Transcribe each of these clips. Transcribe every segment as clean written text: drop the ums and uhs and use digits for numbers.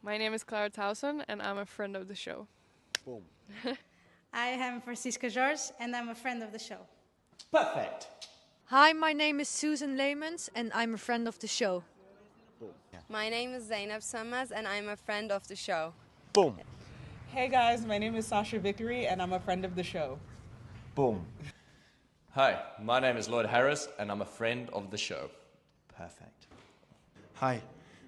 My name is Clara Towson, and I'm a friend of the show. Boom. I am Francisca George, and I'm a friend of the show. Perfect. Hi, my name is Susan Leemans and I'm a friend of the show. Boom. Yeah. My name is Zainab Sammaz and I'm a friend of the show. Boom. Hey guys, my name is Sasha Vickery and I'm a friend of the show. Boom. Hi, my name is Lloyd Harris and I'm a friend of the show. Perfect. Hi,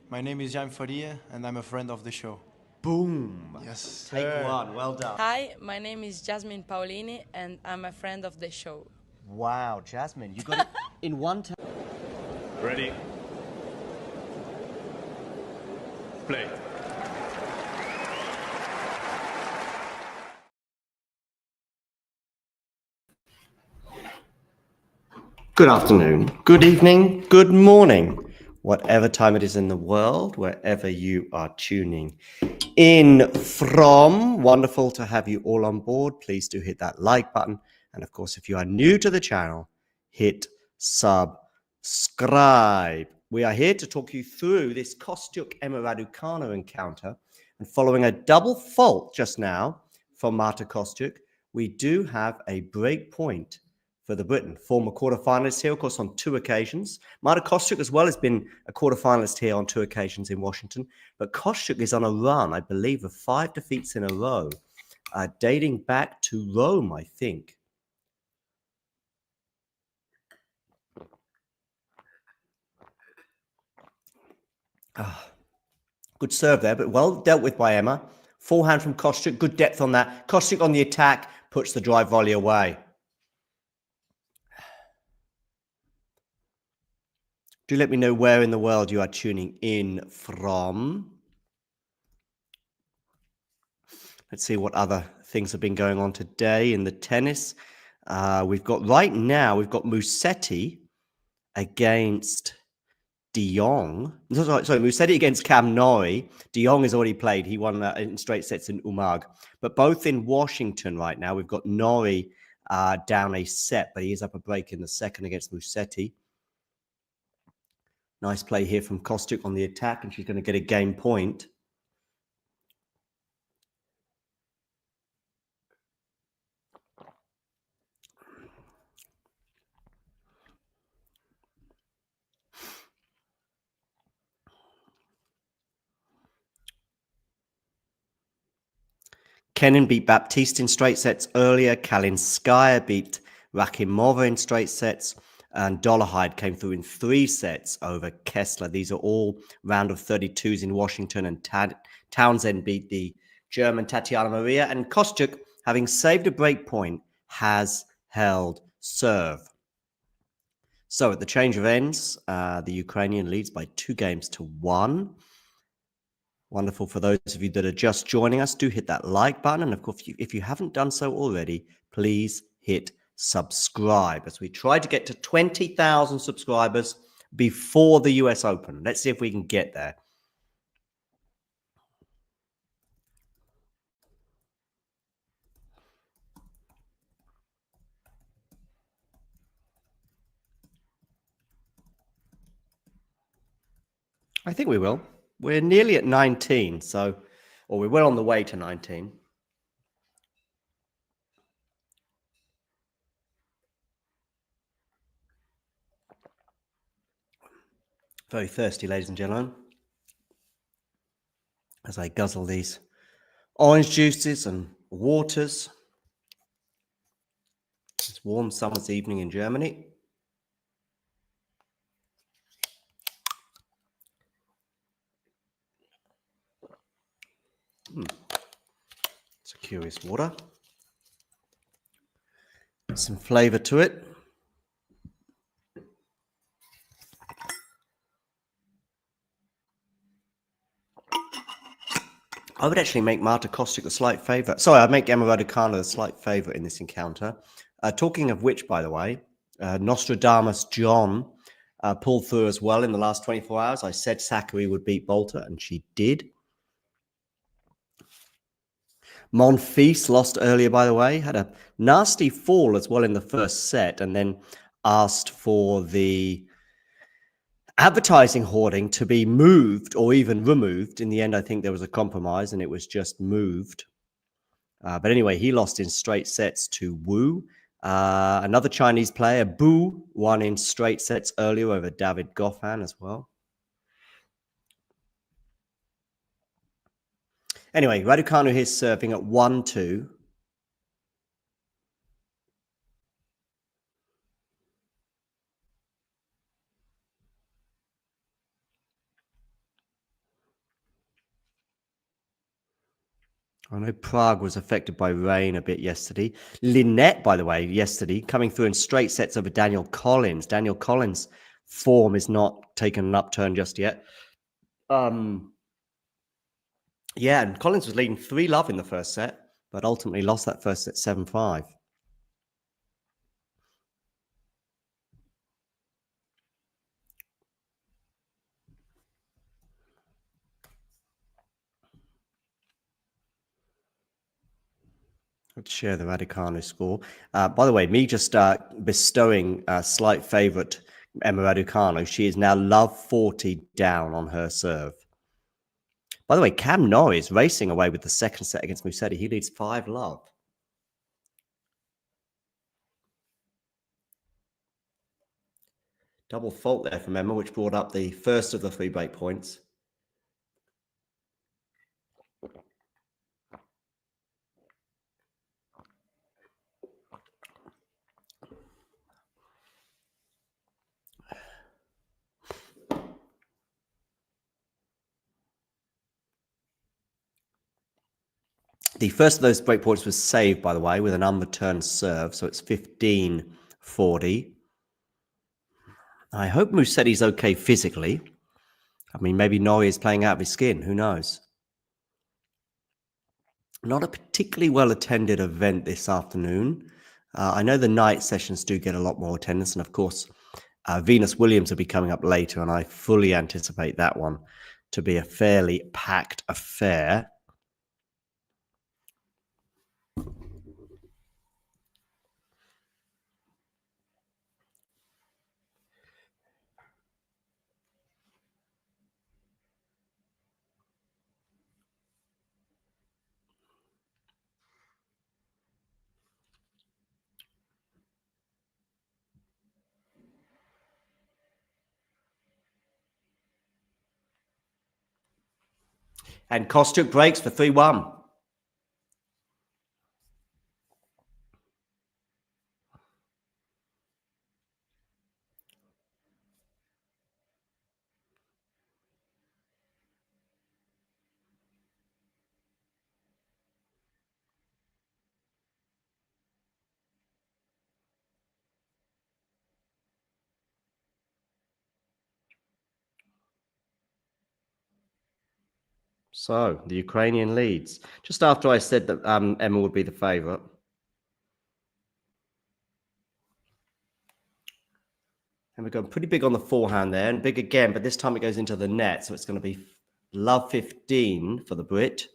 my name is Jan Faria and I'm a friend of the show. Boom. Yes. Take one. Well done. Hi, my name is Jasmine Paulini and I'm a friend of the show. Wow, Jasmine, you got it in one time. Ready? Play. Good afternoon, good evening, good morning, whatever time it is in the world, wherever you are tuning in from. Wonderful to have you all on board. Please do hit that like button. And of course, if you are new to the channel, hit subscribe. We are here to talk you through this Kostyuk Raducanu encounter. And following a double fault just now from Marta Kostyuk, we do have a break point for the Britain. Former quarterfinalist here, of course, on 2 occasions. Marta Kostyuk as well has been a quarterfinalist here on 2 occasions in Washington. But Kostyuk is on a run, I believe, of 5 defeats in a row, dating back to Rome, I think. Good serve there, but well dealt with by Emma. Forehand from Kostyuk, good depth on that. Kostyuk on the attack, puts the drive volley away. Do let me know where in the world you are tuning in from. Let's see what other things have been going on today in the tennis. We've got Musetti against De Jong. Sorry, Musetti against Cam Norrie. De Jong has already played. He won in straight sets in Umag. But both in Washington right now. We've got Norrie down a set, but he is up a break in the second against Musetti. Nice play here from Kostyuk on the attack, and she's going to get a game point. Kenin beat Baptiste in straight sets earlier. Kalinskaya beat Rakhimova in straight sets. And Dollarhide came through in 3 sets over Kessler. These are all round of 32s in Washington. And Townsend beat the German Tatiana Maria. And Kostyuk, having saved a break point, has held serve. So at the change of ends, the Ukrainian leads by 2-1. Wonderful. For those of you that are just joining us, do hit that like button. And of course, if you haven't done so already, please hit subscribe as we try to get to 20,000 subscribers before the US Open. Let's see if we can get there. I think we will. We're nearly at 19, or we're well on the way to 19. Very thirsty, ladies and gentlemen, as I guzzle these orange juices and waters. It's warm summer's evening in Germany. It's a curious water. Some flavor to it. I would actually make Marta Kostyuk a slight favourite. Sorry, I'd make Emma Raducanu a slight favourite in this encounter. Talking of which, by the way, Nostradamus John pulled through as well in the last 24 hours. I said Sakkari would beat Bolter, and she did. Monfils lost earlier, by the way. Had a nasty fall as well in the first set, and then asked for the advertising hoarding to be moved or even removed. In the end, I think there was a compromise and it was just moved. But anyway, he lost in straight sets to Wu. Another Chinese player, Bu, won in straight sets earlier over David Goffin as well. Anyway, Raducanu here serving at 1-2. I know Prague was affected by rain a bit yesterday. Lynette, by the way, yesterday, coming through in straight sets over Daniel Collins. Daniel Collins' form is not taken an upturn just yet. Yeah, and Collins was leading 3-love in the first set, but ultimately lost that first set 7-5. Let's share the Raducanu score. By the way, me just bestowing a slight favourite Emma Raducanu. She is now love 40 down on her serve. By the way, Cam Norrie racing away with the second set against Musetti. He leads 5-love. Double fault there from Emma, which brought up the first of the 3 break points. The first of those break points was saved, by the way, with an unreturned serve. So it's 15-40. I hope Musetti's okay physically. I mean, maybe Norrie is playing out of his skin. Who knows? Not a particularly well-attended event this afternoon. I know the night sessions do get a lot more attendance. And of course, Venus Williams will be coming up later. And I fully anticipate that one to be a fairly packed affair. And Kostyuk breaks for 3-1. So the Ukrainian leads. Just after I said that Emma would be the favourite. And we're going pretty big on the forehand there, and big again, but this time it goes into the net. So it's going to be love 15 for the Brit.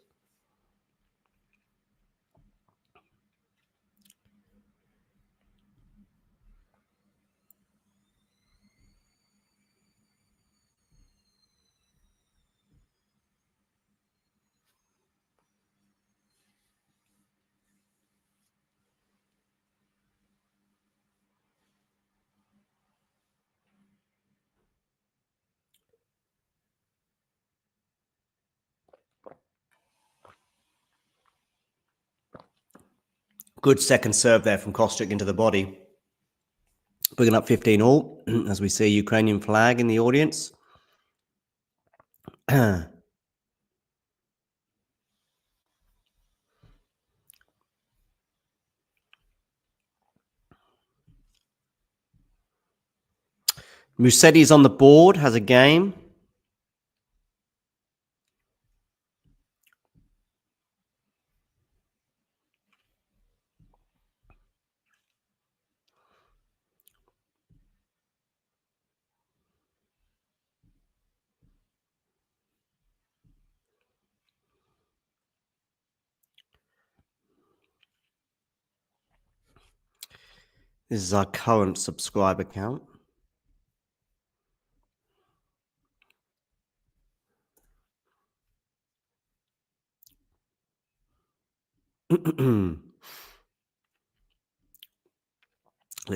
Good second serve there from Kostyuk into the body. Bringing up 15 all, as we see a Ukrainian flag in the audience. Musetti's on the board, has a game. This is our current subscriber count. Let's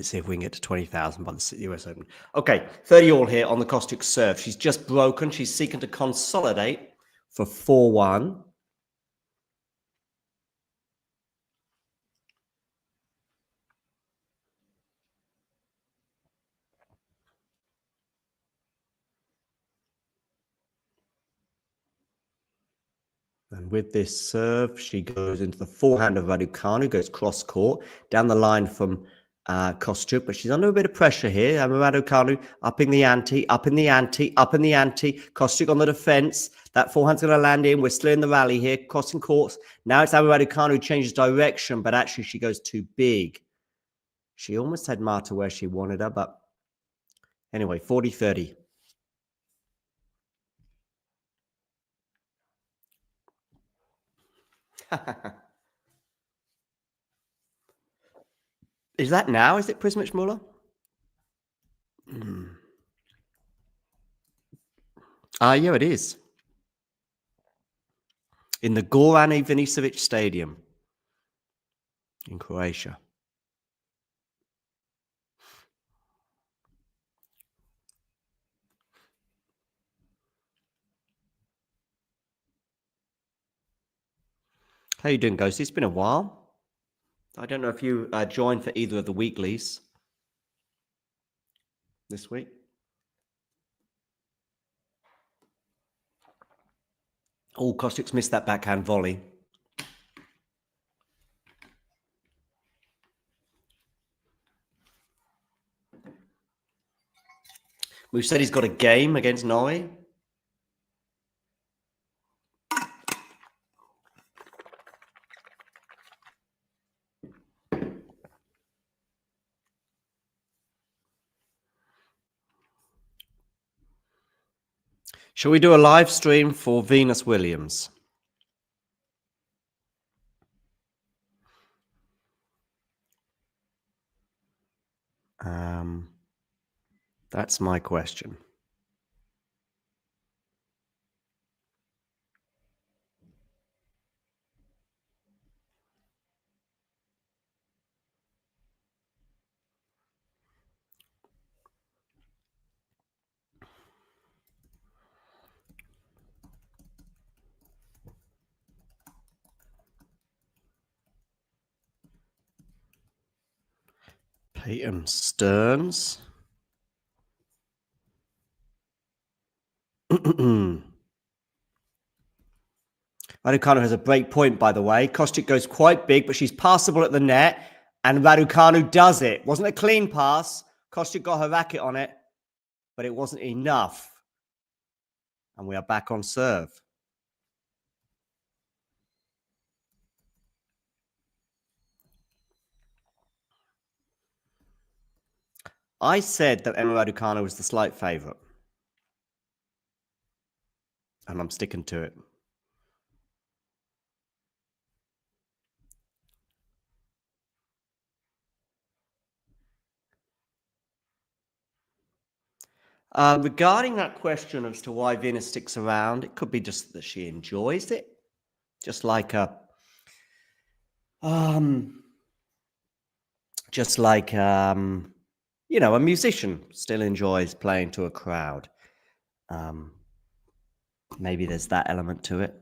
see if we can get to 20,000 by the US Open. Okay, 30 all here on the Kostyuk serve. She's just broken. She's seeking to consolidate for 4-1. And with this serve, she goes into the forehand of Raducanu, goes cross court, down the line from Kostyuk, but she's under a bit of pressure here. Raducanu upping the ante, up in the ante, up in the ante. Kostyuk on the defense. That forehand's going to land in. We're still in the rally here, crossing courts. Now it's Raducanu who changes direction, but actually she goes too big. She almost had Marta where she wanted her, but anyway, 40-30. Is that now? Is it Prismic Muller? Yeah, it is. In the Goran Ivanisevic Stadium in Croatia. How you doing, Ghosty? It's been a while. I don't know if you joined for either of the weeklies this week. Oh, Kostyuk's missed that backhand volley. We've said he's got a game against Norway. Shall we do a live stream for Venus Williams? That's my question. Peyton Stearns. Raducanu has a break point, by the way. Kostyuk goes quite big, but she's passable at the net, and Raducanu does it. Wasn't a clean pass. Kostyuk got her racket on it, but it wasn't enough. And we are back on serve. I said that Emma Raducanu was the slight favourite. And I'm sticking to it. Regarding that question as to why Venus sticks around, it could be just that she enjoys it. Just like a... you know, a musician still enjoys playing to a crowd. Maybe there's that element to it.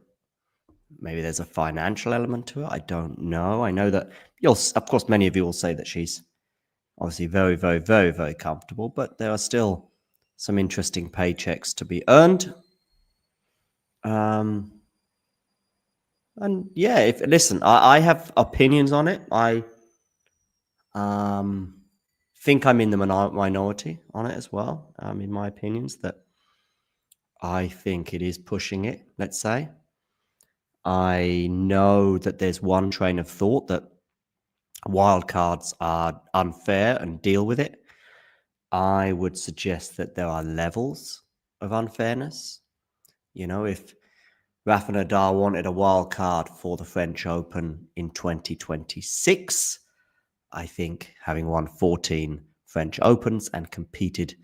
Maybe there's a financial element to it. I don't know. I know that of course, many of you will say that she's obviously very, very, very, very comfortable, but there are still some interesting paychecks to be earned. And yeah, listen, I have opinions on it. I think I'm in the minority on it as well, in my opinions, that I think it is pushing it, let's say. I know that there's one train of thought that wildcards are unfair and deal with it. I would suggest that there are levels of unfairness. You know, if Rafa Nadal wanted a wild card for the French Open in 2026, I think having won 14 French Opens and competed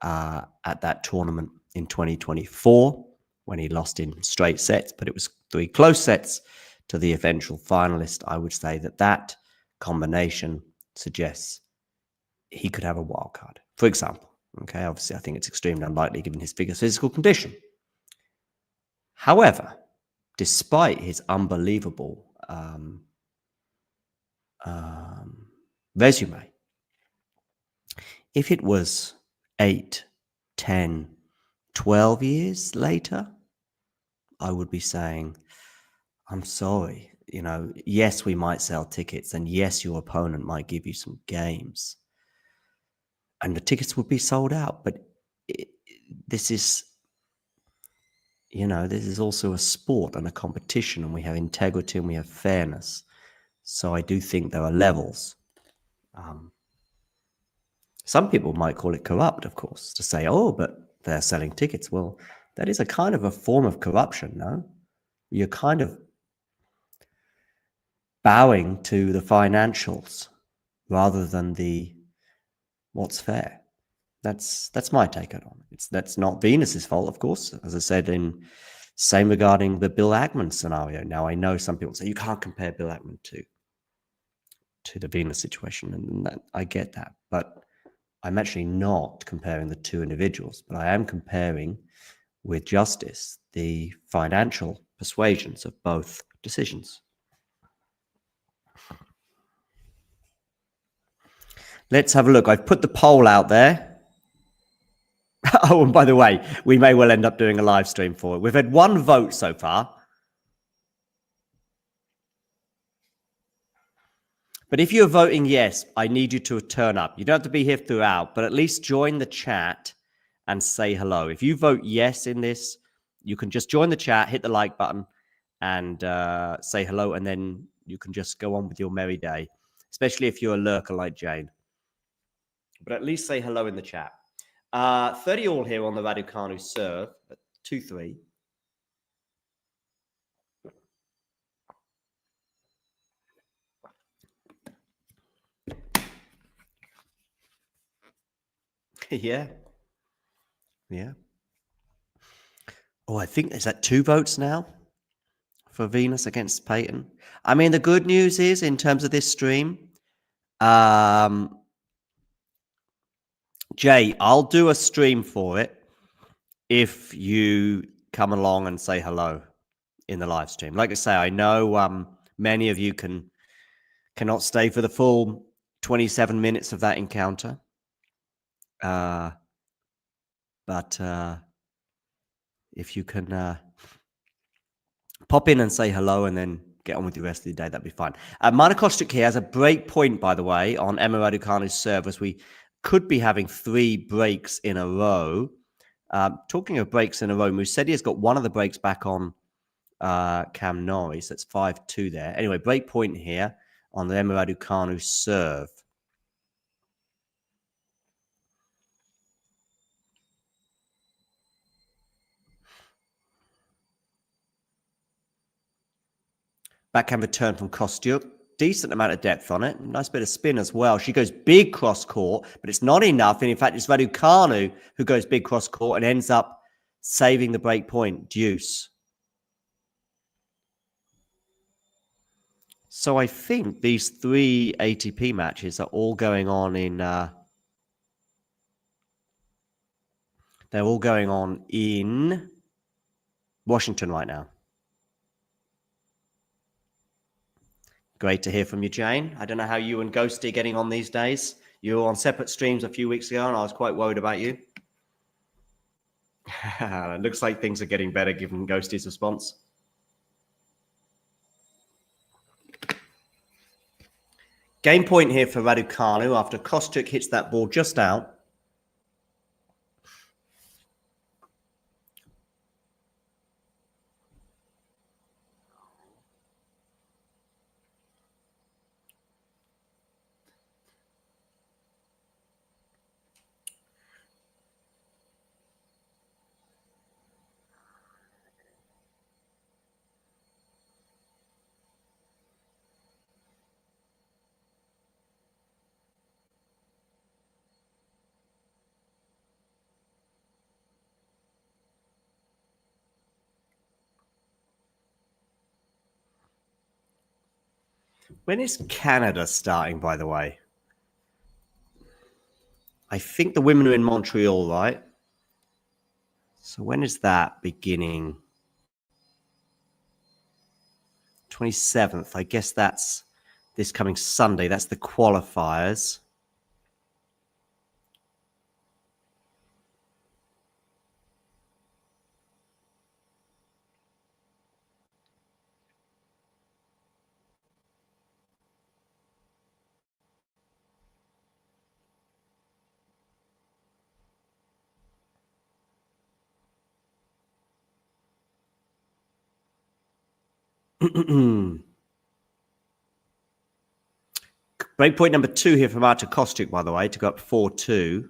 at that tournament in 2024 when he lost in straight sets, but it was 3 close sets to the eventual finalist, I would say that combination suggests he could have a wild card, for example. Okay, obviously, I think it's extremely unlikely given his physical condition. However, despite his unbelievable resume, if it was 8, 10, 12 years later, I would be saying, I'm sorry, yes, we might sell tickets, and yes, your opponent might give you some games, and the tickets would be sold out. But this is also a sport and a competition, and we have integrity and we have fairness. So I do think there are levels. Some people might call it corrupt, of course, to say, oh, but they're selling tickets. Well, that is a kind of a form of corruption, no? You're kind of bowing to the financials rather than what's fair. That's my take on it. That's not Venus's fault, of course. As I said, same regarding the Bill Ackman scenario. Now, I know some people say you can't compare Bill Ackman to the Venus situation, and I get that, but I'm actually not comparing the two individuals, but I am comparing with justice the financial persuasions of both decisions. Let's have a look. I've put the poll out there. Oh, and by the way, we may well end up doing a live stream for it. We've had one vote so far. But if you're voting yes, I need you to turn up. You don't have to be here throughout, but at least join the chat and say hello. If you vote yes in this, you can just join the chat, hit the like button, and say hello, and then you can just go on with your merry day, especially if you're a lurker like Jane. But at least say hello in the chat. 30 all here on the Raducanu serve at 2-3. Yeah. Oh, I think is that 2 votes now for Venus against Peyton. I mean, the good news is in terms of this stream, Jay, I'll do a stream for it if you come along and say hello in the live stream. Like I say, I know many of you cannot stay for the full 27 minutes of that encounter. But if you can pop in and say hello and then get on with the rest of the day, that'd be fine. Marta Kostyuk here has a break point, by the way, on Emma Raducanu's serve, as we could be having 3 breaks in a row. Talking of breaks in a row, Musetti has got one of the breaks back on Cam Norris. That's 5-2 there. Anyway, break point here on the Emma Raducanu serve. Backhand return from Kostyuk. Decent amount of depth on it. Nice bit of spin as well. She goes big cross court, but it's not enough. And in fact, it's Raducanu who goes big cross court and ends up saving the break point. Deuce. So I think these 3 ATP matches are all going on in... they're all going on in Washington right now. Great to hear from you, Jane. I don't know how you and Ghosty are getting on these days. You were on separate streams a few weeks ago, and I was quite worried about you. It looks like things are getting better given Ghosty's response. Game point here for Raducanu after Kostyuk hits that ball just out. When is Canada starting, by the way? I think the women are in Montreal, right? So when is that beginning? 27th. I guess that's this coming Sunday. That's the qualifiers. Breakpoint number 2 here for Marta Kostyuk, by the way, to go up 4-2.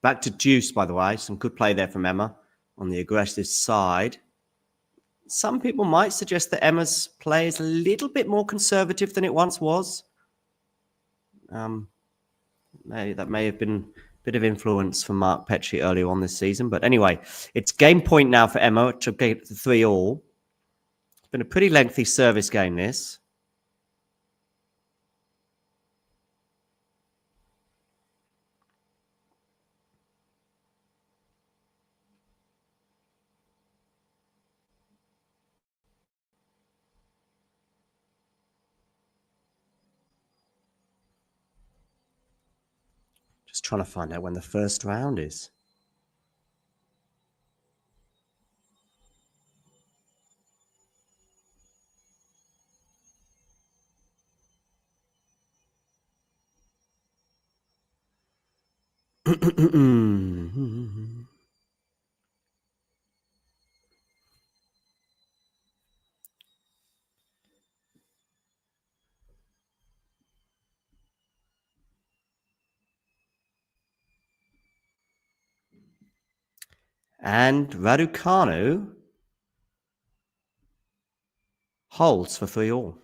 Back to deuce, by the way. Some good play there from Emma on the aggressive side. Some people might suggest that Emma's play is a little bit more conservative than it once was. That may have been a bit of influence from Mark Petrie earlier on this season. But anyway, it's game point now for Emma to get to 3-all. It's been a pretty lengthy service game, this. Just trying to find out when the first round is. And Raducanu holds for 3-all.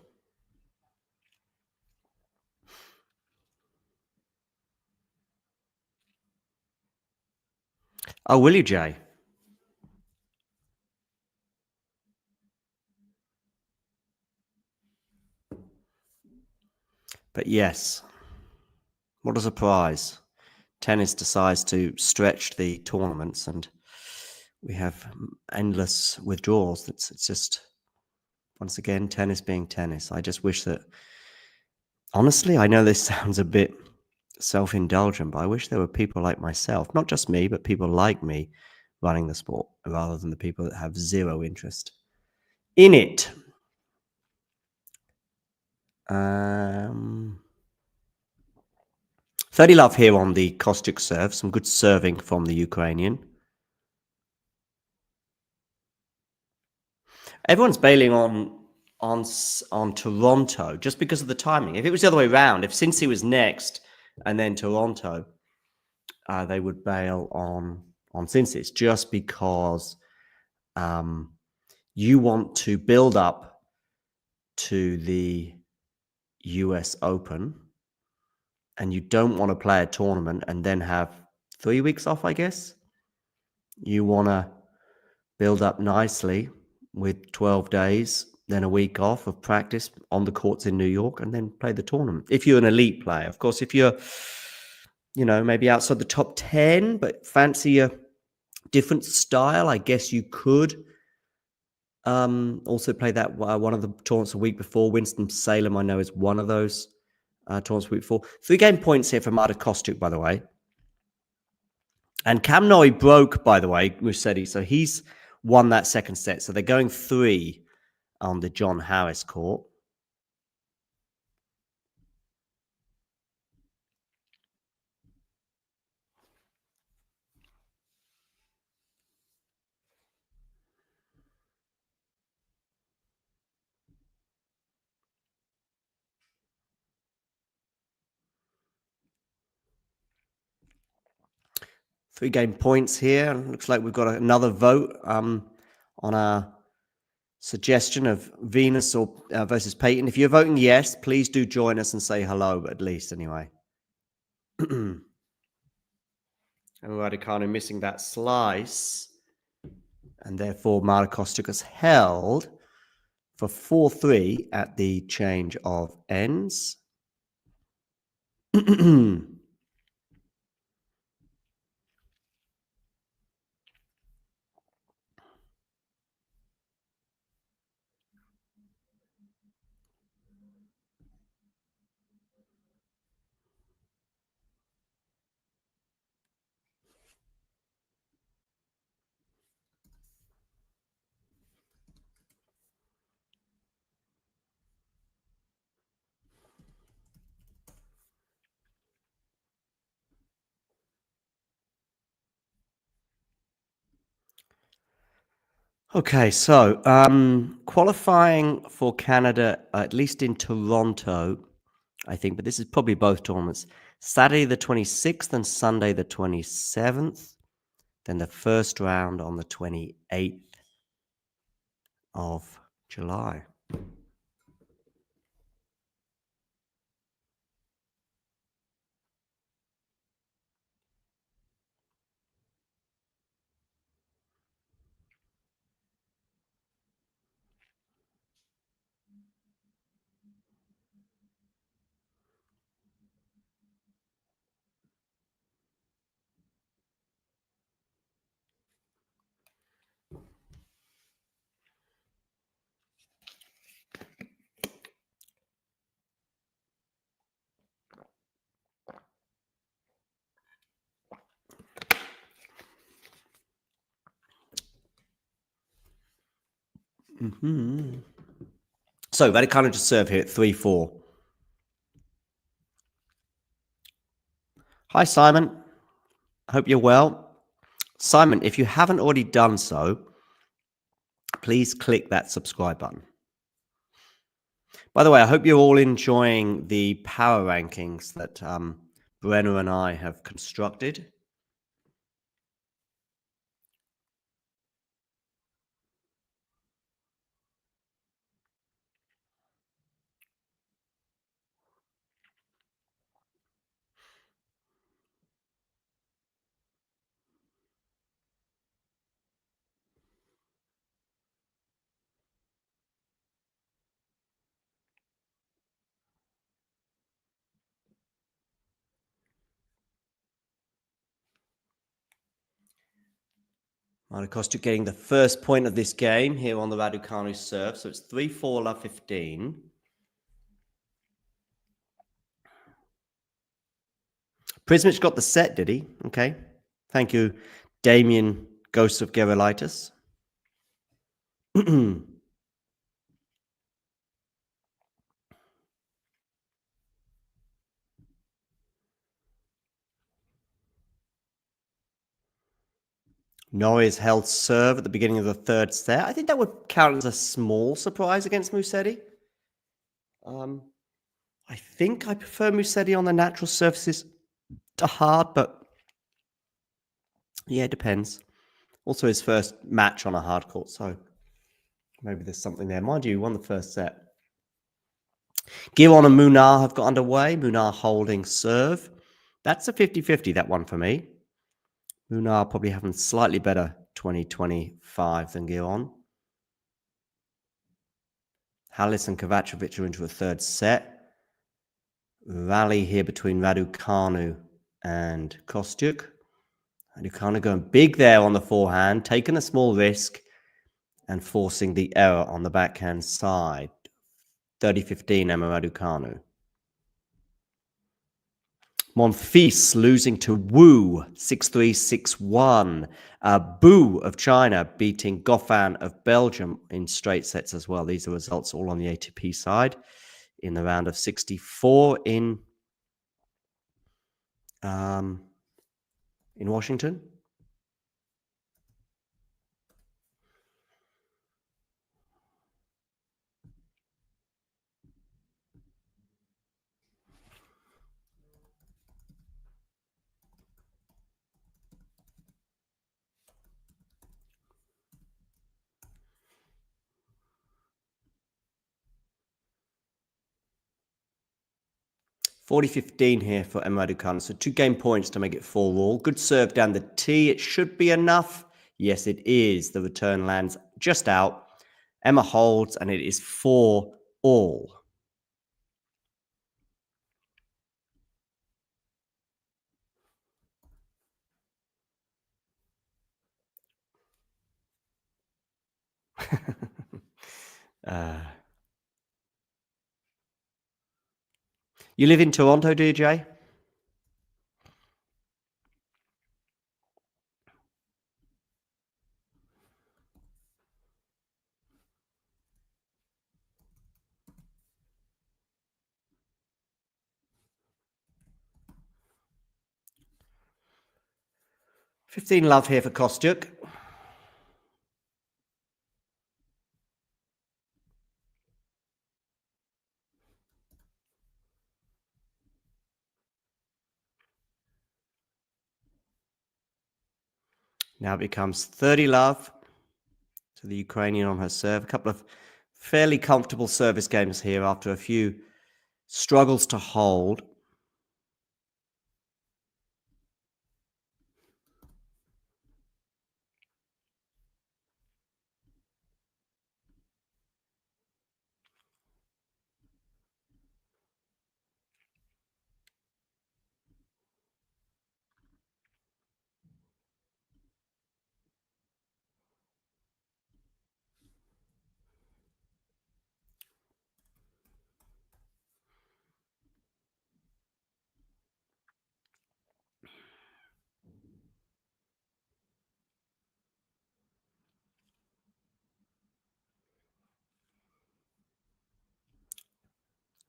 Oh, will you, Jay? But yes, what a surprise. Tennis decides to stretch the tournaments and we have endless withdrawals. It's just, once again, tennis being tennis. I just wish that, honestly, I know this sounds a bit self-indulgent, but I wish there were people like myself, not just me, but people like me running the sport rather than the people that have zero interest in it. 30 love here on the Kostyuk serve. Some good serving from the Ukrainian. Everyone's bailing on Toronto just because of the timing. If it was the other way around, if Cincy was next and then Toronto, they would bail on Cincy. It's just because you want to build up to the US Open and you don't want to play a tournament and then have 3 weeks off, I guess. You want to build up nicely with 12 days, then a week off of practice on the courts in New York, and then play the tournament. If you're an elite player, of course, if you're, maybe outside the top 10, but fancy a different style, I guess you could also play that one of the tournaments a week before. Winston-Salem, I know, is one of those tournaments a week before. 3 game points here for Marta Kostyuk, by the way. And Cam Norrie broke, by the way, Musetti, so he's won that second set. So they're going 3 on the John Harris court. Three-game points here. Looks like we've got another vote on our suggestion of Venus or versus Peyton. If you're voting yes, please do join us and say hello, at least anyway. And Raducanu missing that slice. And therefore, Marta Kostyuk has held for 4-3 at the change of ends. Okay, so qualifying for Canada, at least in Toronto, I think, but this is probably both tournaments. Saturday the 26th and Sunday the 27th. Then the first round on the 28th of July. So Raducanu to serve here at 3-4. Hi, Simon. I hope you're well. Simon, if you haven't already done so, please click that subscribe button. By the way, I hope you're all enjoying the power rankings that Brenner and I have constructed. Marta Kostyuk getting the first point of this game here on the Raducanu serve. So it's 3-4, love 15. Prismic got the set, did he? Okay. Thank you, Damien, Ghost of Gerolitis. Norris held serve at the beginning of the third set. I think that would count as a small surprise against Musetti. I think I prefer Musetti on the natural surfaces to hard, but yeah, it depends. Also his first match on a hard court, so maybe there's something there. Mind you, he won the first set. Giron and Munar have got underway. Munar holding serve. That's a 50-50, that one for me. Munar probably having slightly better 2025 than Giron. Hallis and Kovacevic are into a third set. Rally here between Raducanu and Kostyuk. Raducanu going big there on the forehand, taking a small risk and forcing the error on the backhand side. 30-15, Emma Raducanu. Monfils losing to Wu, 6-3, 6-1. Bu of China beating Goffin of Belgium in straight sets as well. These are results all on the ATP side in the round of 64 in Washington. 40-15 here for Emma Raducanu. So 2 game points to make it 4-all. Good serve down the tee. It should be enough. Yes, it is. The return lands just out. Emma holds, and it is 4-all. You live in Toronto, do you, Jay? $15 love here for Kostyuk. Now it becomes 30 love to the Ukrainian on her serve. A couple of fairly comfortable service games here after a few struggles to hold.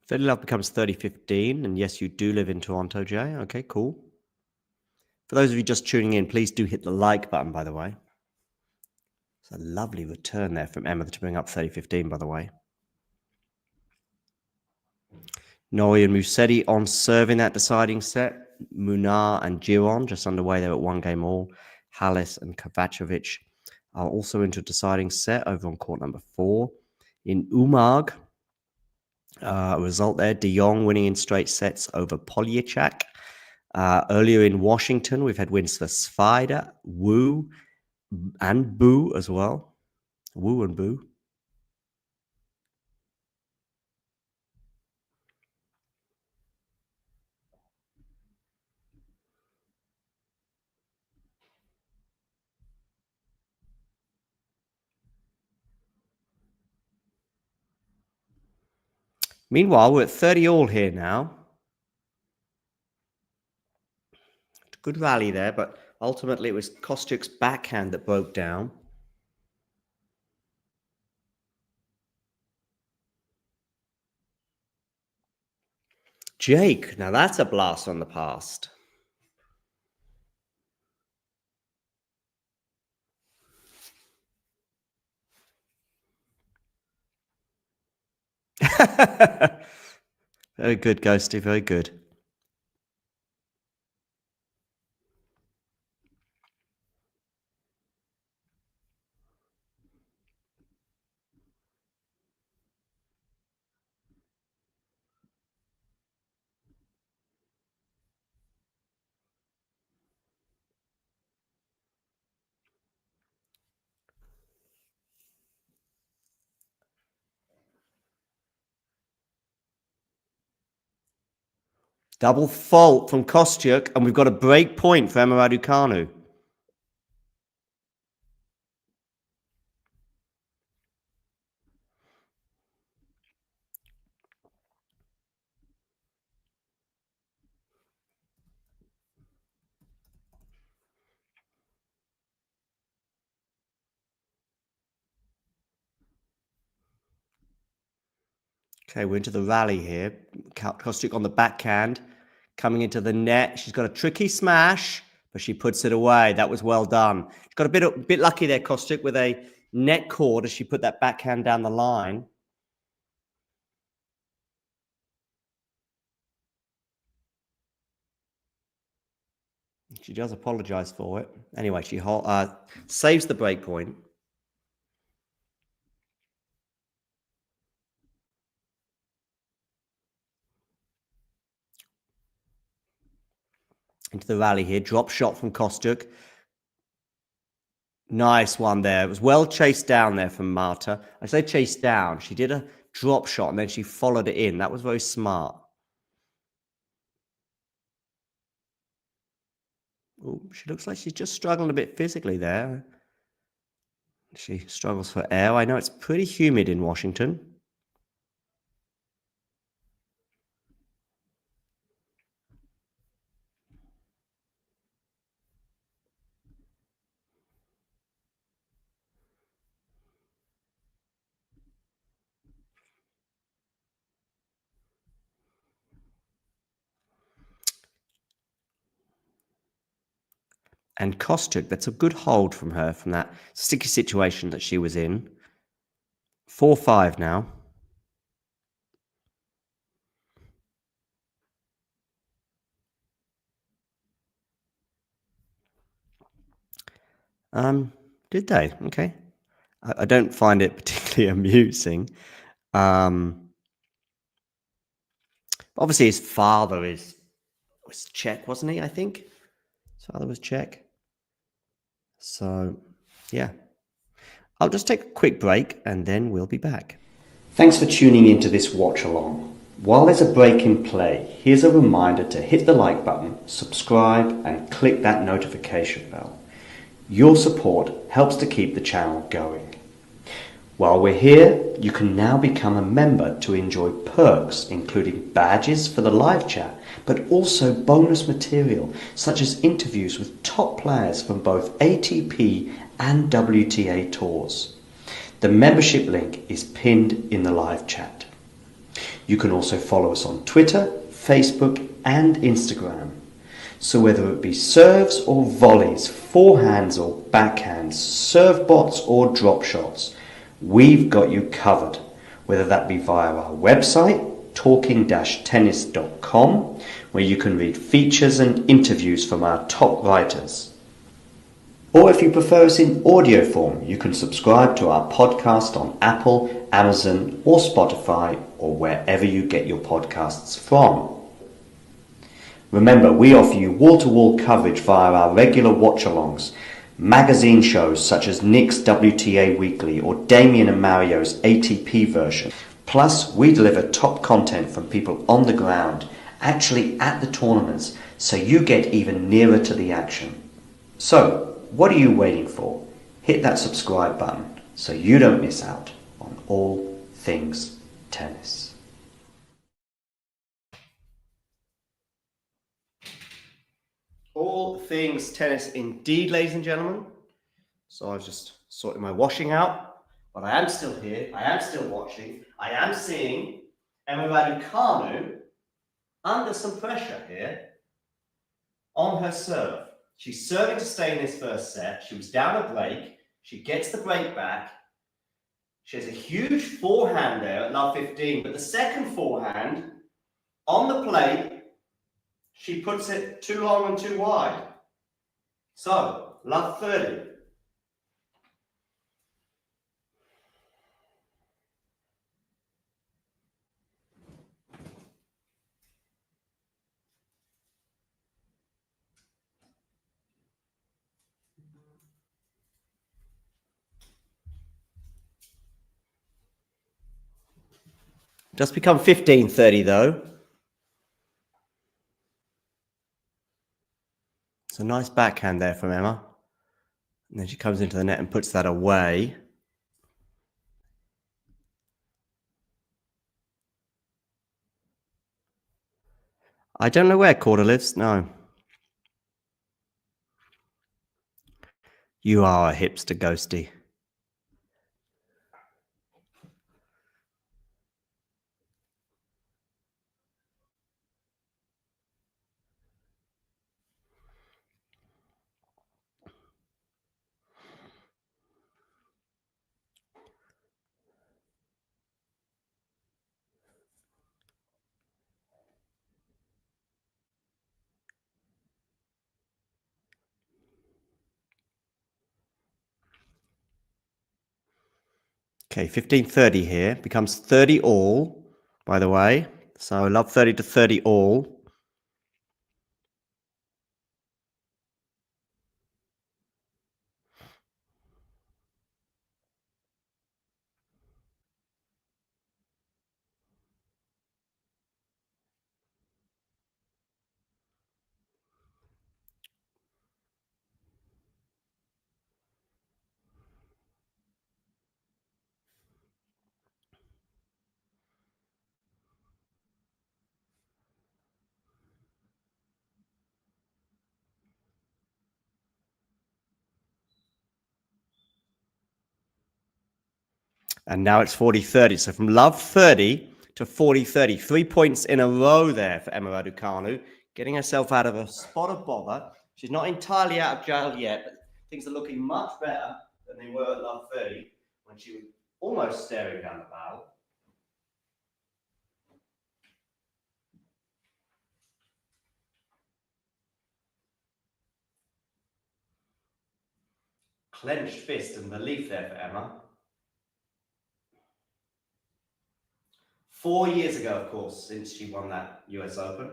$30 love becomes 30-15. And yes, you do live in Toronto, Jay. Okay, cool. For those of you just tuning in, please do hit the like button, by the way. It's a lovely return there from Emma to bring up 30-15, by the way. Norrie and Musetti on serving that deciding set. Munar and Giron just underway there at 1 game all. Hallis and Kovacevic are also into a deciding set over on court number 4. In Umag, a result there, De Jong winning in straight sets over Polyachak. Earlier in Washington, we've had wins for Svider, Wu, and Boo as well. Wu and Boo. Meanwhile, we're at 30 all here now. Good rally there, but ultimately it was Kostyuk's backhand that broke down. Jake, now that's a blast from the past. Very good, Ghosty, very good. Double fault from Kostyuk, and we've got a break point for Emma Raducanu. Okay, we're into the rally here. Kostyuk on the backhand, coming into the net. She's got a tricky smash, but she puts it away. That was well done. She's got a bit lucky there, Kostyuk, with a net cord as she put that backhand down the line. She does apologize for it. Anyway, she saves the break point. into the rally here. Drop shot from Kostyuk. Nice one there. It was well chased down there from Marta. I say chased down. She did a drop shot and then she followed it in. That was very smart. Ooh, she looks like she's just struggling a bit physically there. She struggles for air. I know it's pretty humid in Washington. And Kostyuk, that's a good hold from her from that sticky situation that she was in. 4-5 now. Did they? Okay. I don't find it particularly amusing. Obviously, his father was Czech, wasn't he? I think his father was Czech. So, yeah. I'll just take a quick break and then we'll be back. Thanks for tuning into this watch along. While there's a break in play, here's a reminder to hit the like button, subscribe, and click that notification bell. Your support helps to keep the channel going. While we're here, you can now become a member to enjoy perks including badges for the live chat, but also bonus material such as interviews with top players from both ATP and WTA tours. The membership link is pinned in the live chat. You can also follow us on Twitter, Facebook and Instagram. So whether it be serves or volleys, forehands or backhands, serve bots or drop shots, we've got you covered, whether that be via our website, talking-tennis.com, where you can read features and interviews from our top writers. Or if you prefer us in audio form, you can subscribe to our podcast on Apple, Amazon or Spotify or wherever you get your podcasts from. Remember, we offer you wall-to-wall coverage via our regular watch-alongs, magazine shows such as Nick's WTA Weekly or Damien and Mario's ATP version. Plus, we deliver top content from people on the ground, actually at the tournaments, so you get even nearer to the action. So, what are you waiting for? Hit that subscribe button so you don't miss out on all things tennis. All things tennis indeed, ladies and gentlemen. So I was just sorting my washing out, but I am still here. I am still watching. I am seeing Emma Raducanu under some pressure here on her serve. She's serving to stay in this first set. She was down a break. She gets the break back. She has a huge forehand there at love 15, but the second forehand on the plate, she puts it too long and too wide. So, love 30. Just become 15-30 though. It's a nice backhand there from Emma. And then she comes into the net and puts that away. I don't know where Corda lives. No. You are a hipster, Ghosty. Okay, 15-30 here. Becomes 30 all, by the way. So love 30 to 30 all. And now it's 40-30. So from love 30 to 40-30. 3 points in a row there for Emma Raducanu, getting herself out of a spot of bother. She's not entirely out of jail yet, but things are looking much better than they were at love 30 when she was almost staring down the barrel. Clenched fist and relief there for Emma. 4 years ago, of course, since she won that US Open.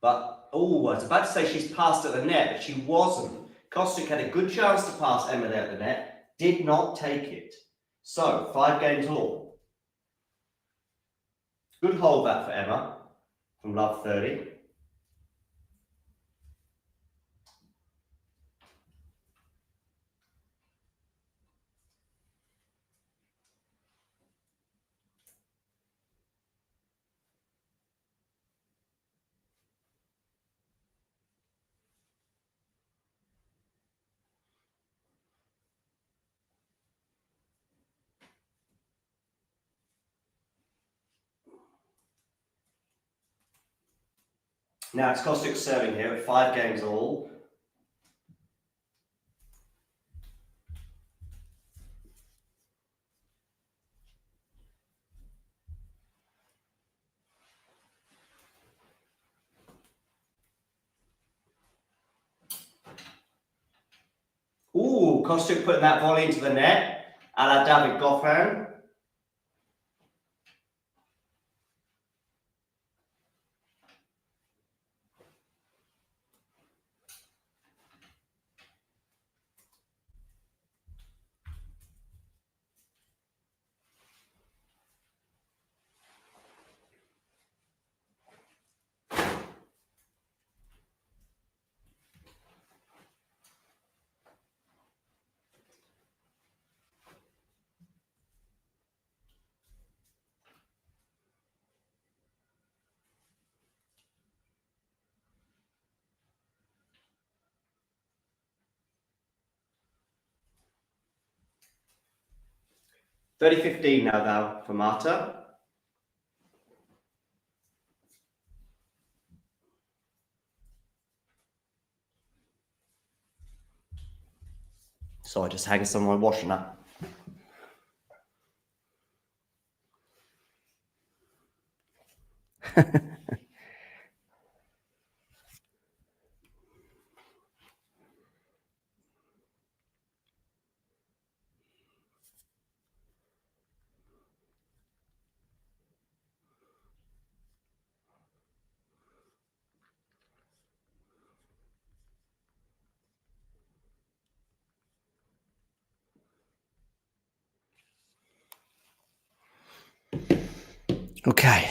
But, oh, I was about to say she's passed at the net, but she wasn't. Kostyuk had a good chance to pass Emma there at the net, did not take it. So, 5 games all. Good hold that for Emma from love 30. Now it's Kostyuk serving here at 5 games all. Ooh, Kostyuk putting that volley into the net, a la David Goffin. $30-15 now for Marta. So I just hang some of my washing up. Okay.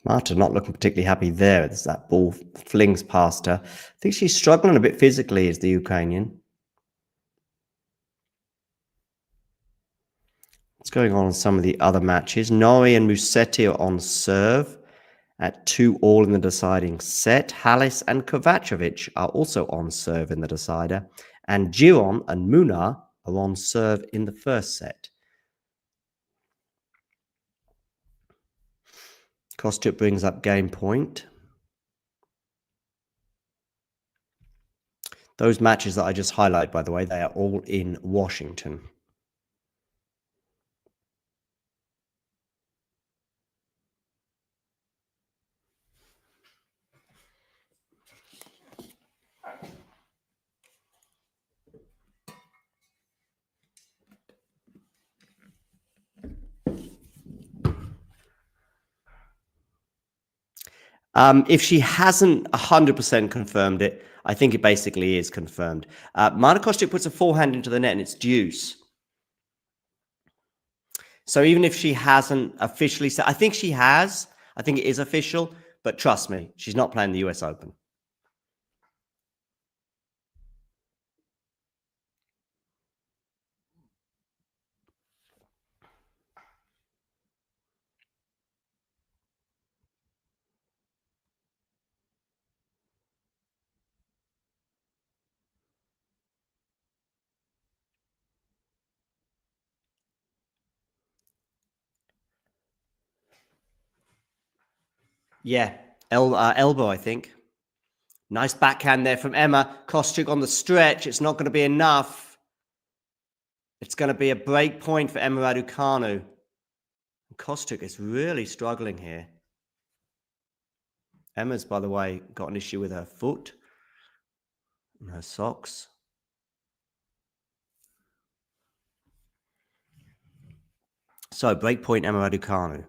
Marta not looking particularly happy there as that ball flings past her. I think she's struggling a bit physically as the Ukrainian. What's going on in some of the other matches? Nori and Musetti are on serve at 2-all in the deciding set. Hallis and Kovacevic are also on serve in the decider. And Giron and Muna are on serve in the first set. Kostyuk brings up game point. Those matches that I just highlighted, by the way, they are all in Washington. If she hasn't 100% confirmed it, I think it basically is confirmed. Marta Kostyuk puts a forehand into the net and it's deuce. So even if she hasn't officially said, I think she has. I think it is official. But trust me, she's not playing the US Open. Yeah, elbow, I think. Nice backhand there from Emma. Kostyuk on the stretch. It's not going to be enough. It's going to be a break point for Emma Raducanu. Kostyuk is really struggling here. Emma's, by the way, got an issue with her foot and her socks. So, break point, Emma Raducanu.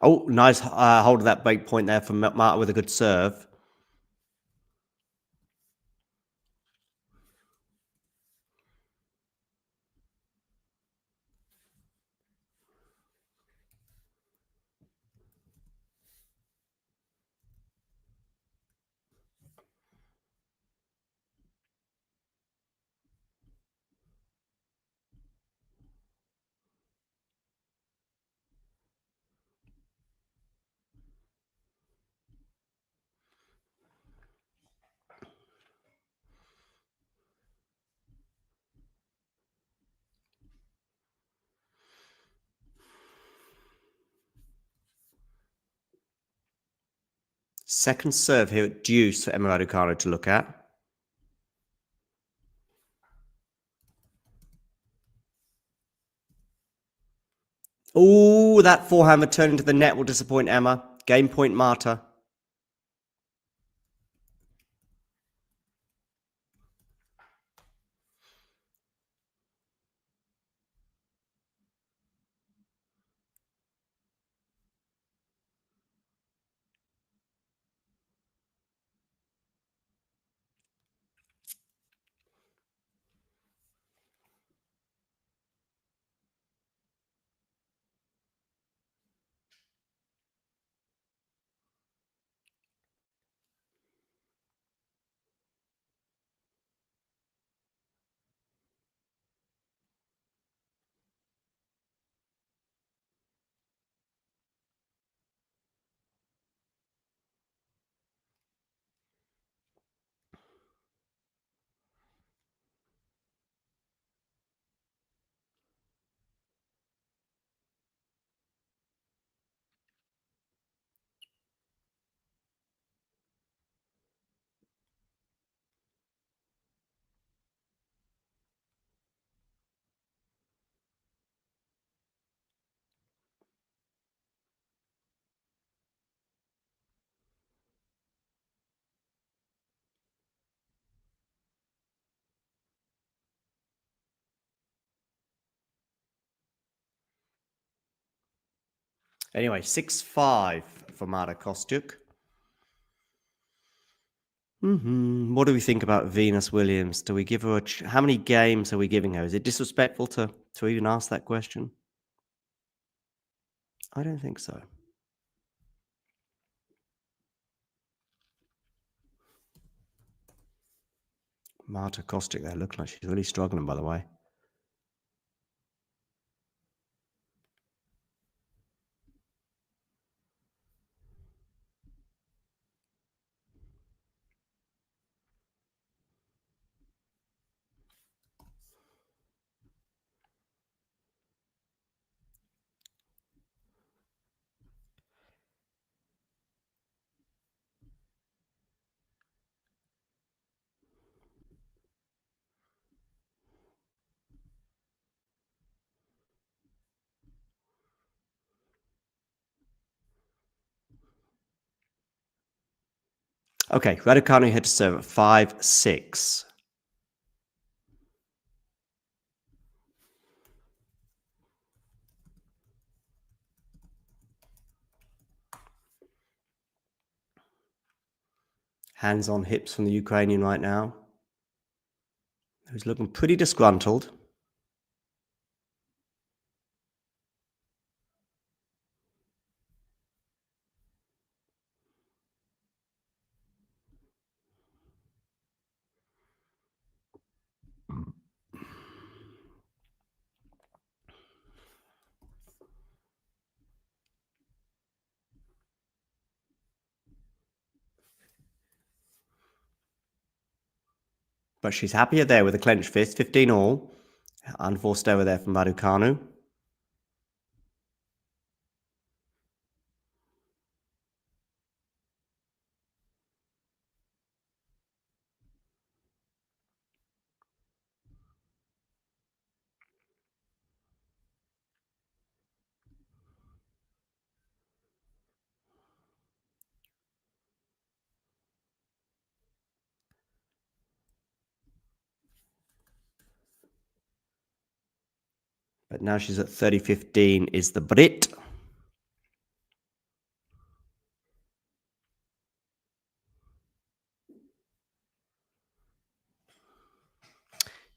Oh, nice hold of that break point there from Marta with a good serve. Second serve here at deuce for Emma Raducanu to look at. Oh, that forehand returning to the net will disappoint Emma. Game point, Marta. Anyway, 6-5 for Marta Kostyuk. What do we think about Venus Williams? Do we give her how many games are we giving her? Is it disrespectful to even ask that question? I don't think so. Marta Kostyuk there looks like she's really struggling, by the way. Okay, Raducanu had to serve at 5-6. Hands on hips from the Ukrainian right now, who's looking pretty disgruntled. But she's happier there with a clenched fist, 15 all. Unforced error there from Raducanu. But now she's at 30-15 is the Brit.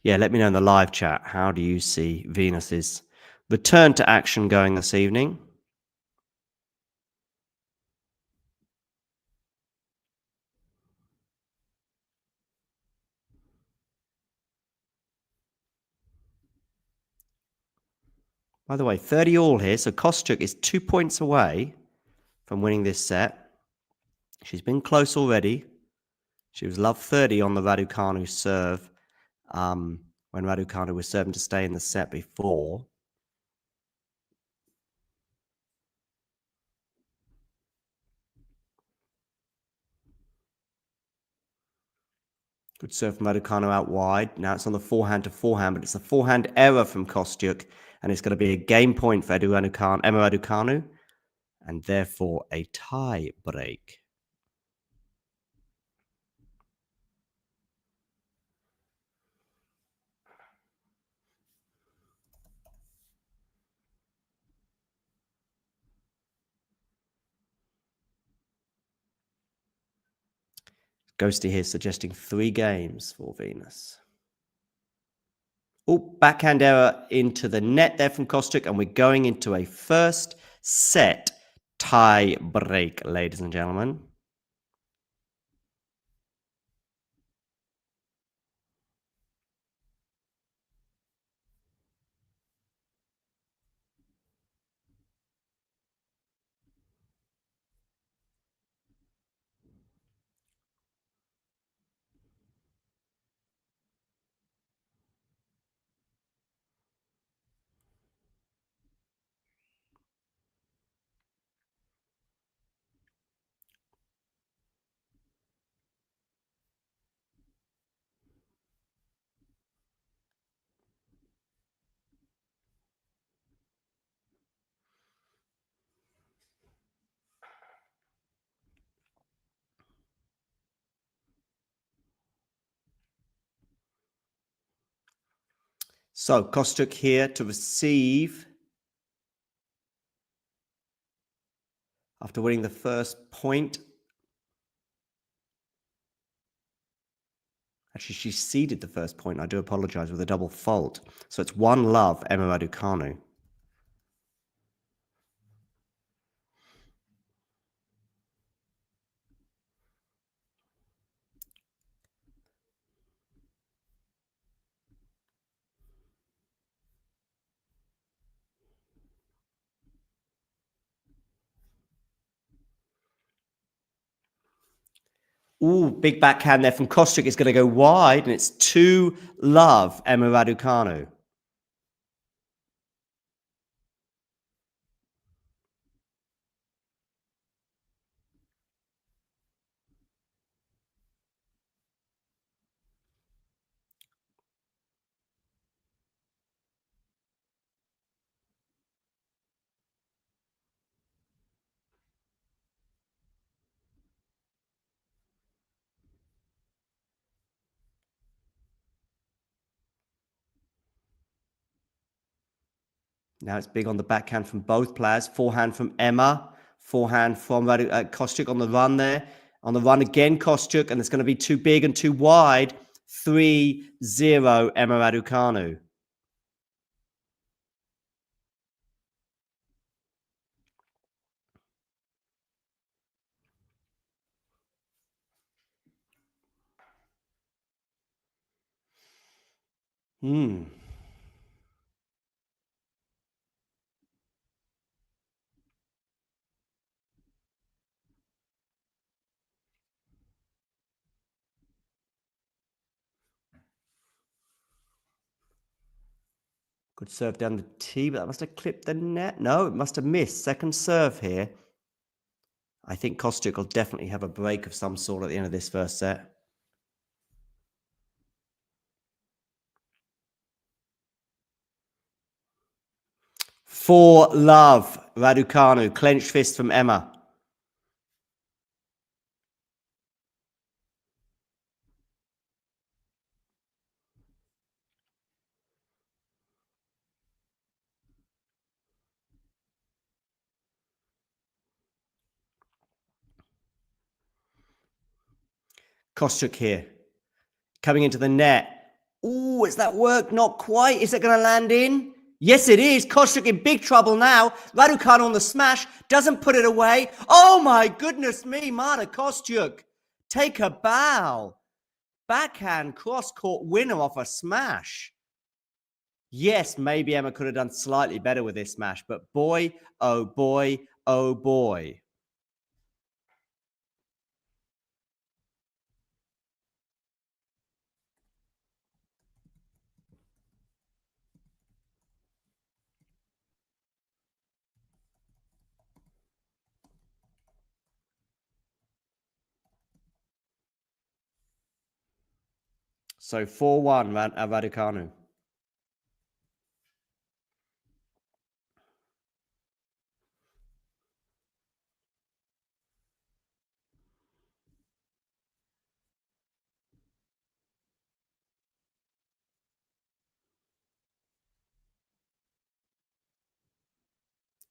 Yeah, let me know in the live chat. How do you see Venus's return to action going this evening? By the way, 30 all here. So Kostyuk is 2 points away from winning this set. She's been close already. She was love 30 on the Raducanu serve when Raducanu was serving to stay in the set before. Good serve from Raducanu out wide. Now it's on the forehand to forehand, but it's a forehand error from Kostyuk, and it's going to be a game point for Emma Raducanu, and therefore a tie break. Ghosty here suggesting 3 games for Venus. Oh, backhand error into the net there from Kostyuk, and we're going into a first set tie break, ladies and gentlemen. So Kostyuk here to receive after winning the first point. Actually, she ceded the first point. I do apologize with a double fault. So it's 1-love, Emma Raducanu. Ooh, big backhand there from Kostyuk. Is going to go wide, and it's 2-love, Emma Raducanu. Now it's big on the backhand from both players. Forehand from Emma. Forehand from Kostyuk on the run there. On the run again, Kostyuk, and it's going to be too big and too wide. 3-0, Emma Raducanu. Good serve down the tee, but that must have clipped the net. No, it must have missed. Second serve here. I think Kostyuk will definitely have a break of some sort at the end of this first set. For love, Raducanu. Clenched fist from Emma. Kostyuk here. Coming into the net. Ooh, is that work? Not quite. Is it going to land in? Yes, it is. Kostyuk in big trouble now. Raducanu on the smash. Doesn't put it away. Oh, my goodness me. Marta Kostyuk. Take a bow. Backhand cross-court winner off a smash. Yes, maybe Emma could have done slightly better with this smash, but boy, oh boy, oh boy. So 4-1, Raducanu.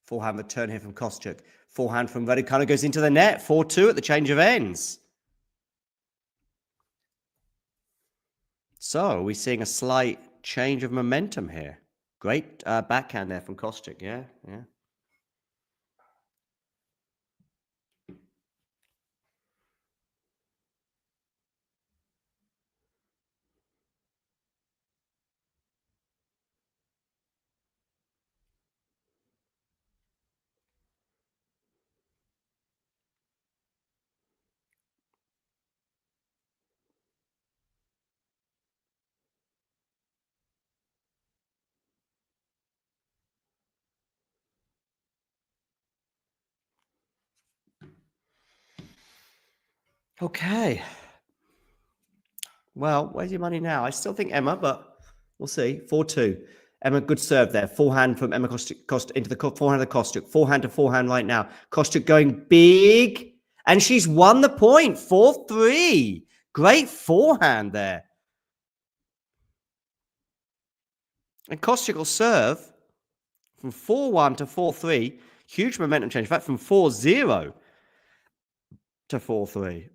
Forehand return here from Kostyuk. Forehand from Raducanu goes into the net. 4-2 at the change of ends. So we're seeing a slight change of momentum here. Great backhand there from Kostyuk. Yeah. Okay. Well, where's your money now? I still think Emma, but we'll see. 4-2. Emma, good serve there. Forehand from Emma Kostyuk into the forehand of Kostyuk. Forehand to forehand right now. Kostyuk going big. And she's won the point. 4-3. Great forehand there. And Kostyuk will serve from 4-1 to 4-3. Huge momentum change. In fact, from 4-0 to 4-3.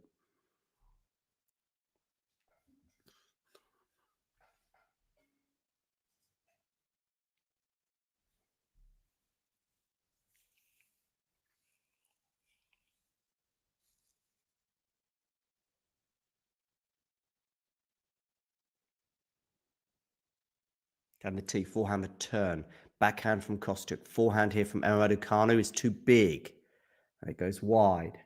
Down the tee, forehand return. Backhand from Kostyuk. Forehand here from Emma Raducanu is too big. And it goes wide.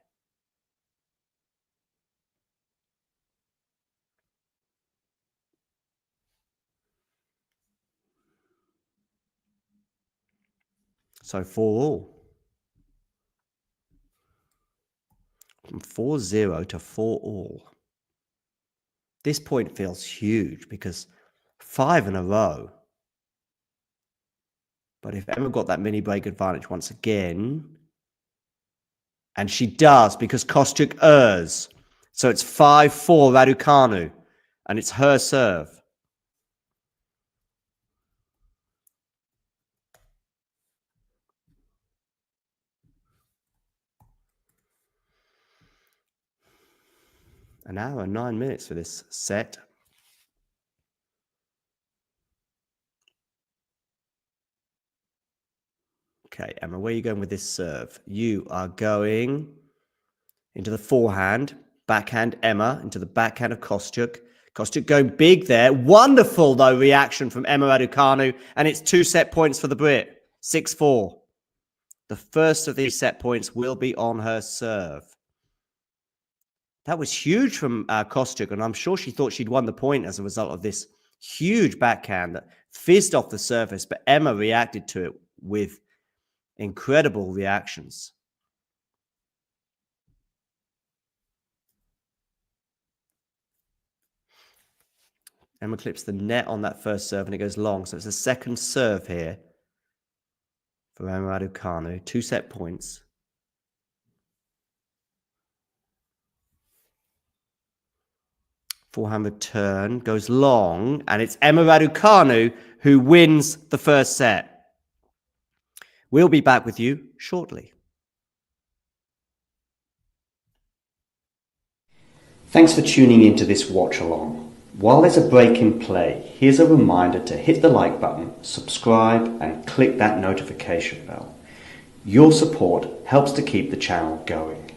So 4-all. From 4-0 to 4-all. This point feels huge because 5 in a row. But if Emma got that mini break advantage once again, and she does because Kostyuk errs. So it's 5-4 Raducanu, and it's her serve. An hour and 9 minutes for this set. Okay, Emma, where are you going with this serve? You are going into the forehand. Backhand, Emma, into the backhand of Kostyuk. Kostyuk going big there. Wonderful, though, reaction from Emma Raducanu. And it's 2 set points for the Brit. 6-4. The first of these set points will be on her serve. That was huge from Kostyuk, and I'm sure she thought she'd won the point as a result of this huge backhand that fizzed off the surface, but Emma reacted to it with incredible reactions. Emma clips the net on that first serve, and it goes long, so it's a second serve here for Emma Raducanu. 2 set points. Forehand return goes long, and it's Emma Raducanu who wins the first set. We'll be back with you shortly. Thanks for tuning into this watch along. While there's a break in play, here's a reminder to hit the like button, subscribe, and click that notification bell. Your support helps to keep the channel going.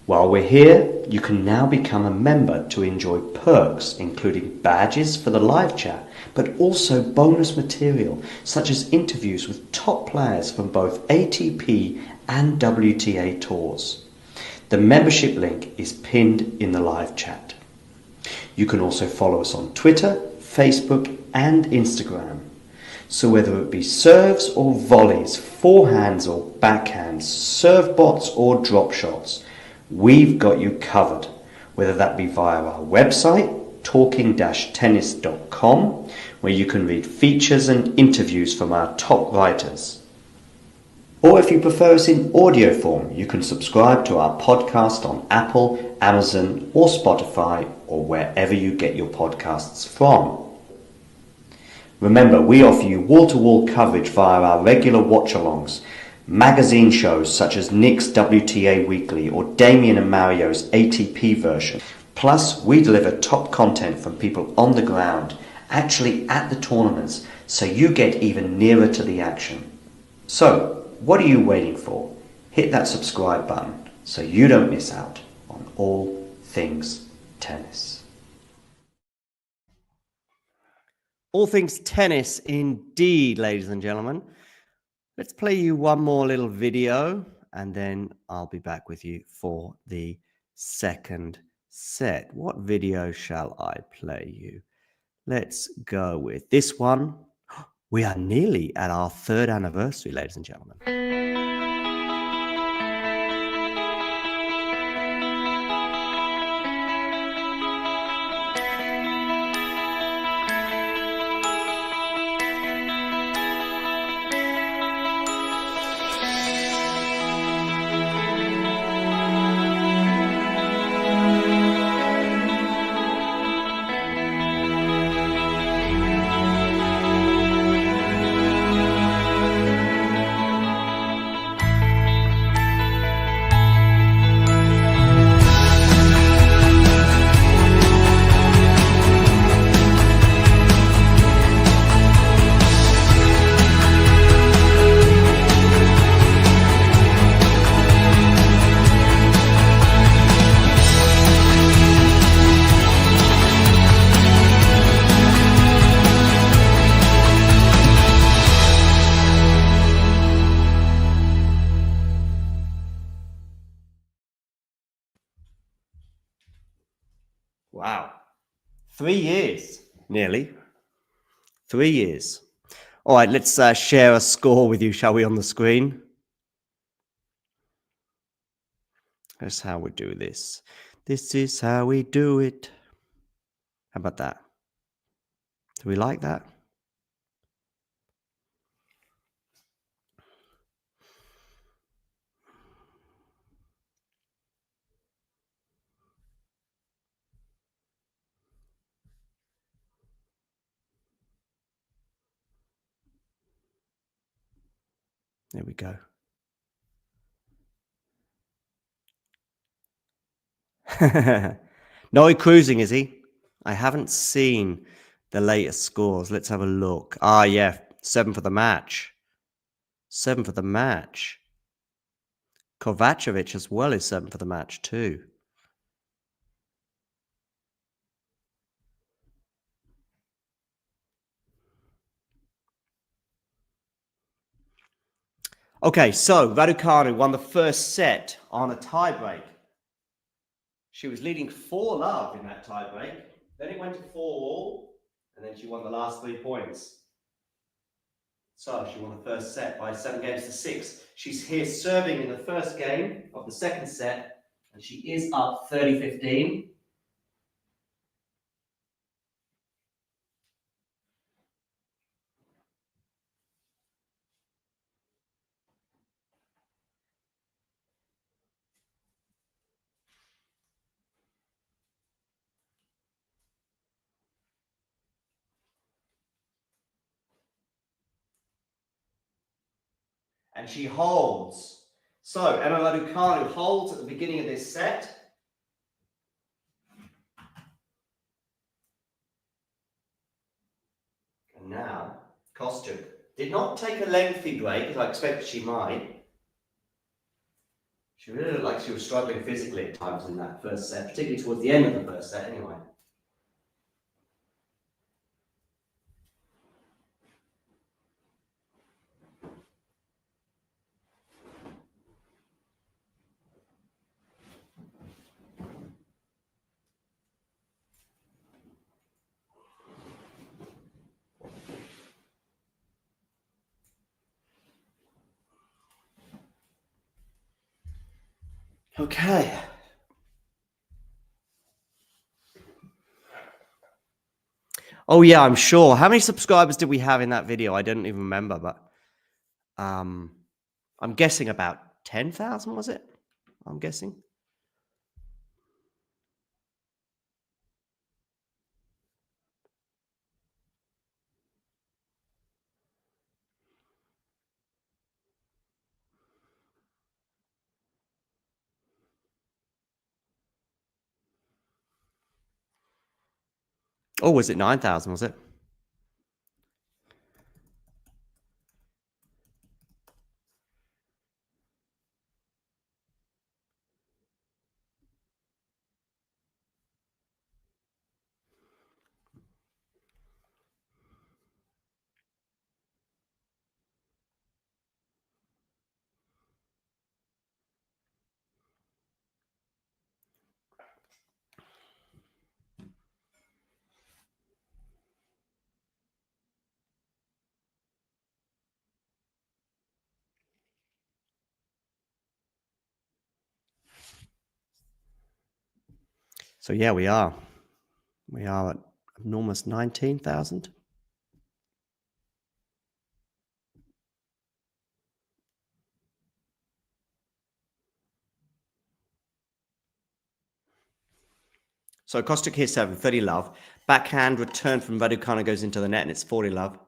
While we're here, you can now become a member to enjoy perks, including badges for the live chat, but also bonus material, such as interviews with top players from both ATP and WTA tours. The membership link is pinned in the live chat. You can also follow us on Twitter, Facebook, and Instagram. So whether it be serves or volleys, forehands or backhands, serve bots or drop shots, we've got you covered, whether that be via our website, talking-tennis.com, where you can read features and interviews from our top writers. Or if you prefer us in audio form, you can subscribe to our podcast on Apple, Amazon, or Spotify, or wherever you get your podcasts from. Remember, we offer you wall-to-wall coverage via our regular watch-alongs, magazine shows such as Nick's WTA Weekly or Damien and Mario's ATP version. Plus, we deliver top content from people on the ground, actually at the tournaments, so you get even nearer to the action. So, what are you waiting for? Hit that subscribe button so you don't miss out on all things tennis. All things tennis indeed, ladies and gentlemen. Let's play you one more little video, and then I'll be back with you for the second set. What video shall I play you? Let's go with this one. We are nearly at our 3rd anniversary, ladies and gentlemen. Wow. 3 years, nearly. 3 years. All right, let's share a score with you, shall we, on the screen? That's how we do this. This is how we do it. How about that? Do we like that? There we go. No cruising, is he? I haven't seen the latest scores. Let's have a look. Ah, yeah, 7 for the match. 7 for the match. Kovacevic as well is 7 for the match too. Okay, so Raducanu won the first set on a tiebreak. She was leading 4-love in that tiebreak. Then it went to 4-all, and then she won the last 3 points. So she won the first set by 7 games to 6. She's here serving in the first game of the second set, and she is up 30-15. And she holds. So Emma Raducanu holds at the beginning of this set. And now, Kostyuk did not take a lengthy break, as I expected she might. She really looked like she was struggling physically at times in that first set, particularly towards the end of the first set anyway. Okay. Oh yeah, I'm sure. How many subscribers did we have in that video? I don't even remember, but I'm guessing about 10,000, was it? I'm guessing. Oh, was it 9,000, was it? So yeah, we are. We are at almost 19,000. So Kostyuk here 7, 30 love. Backhand return from Raducanu goes into the net and it's 40 love.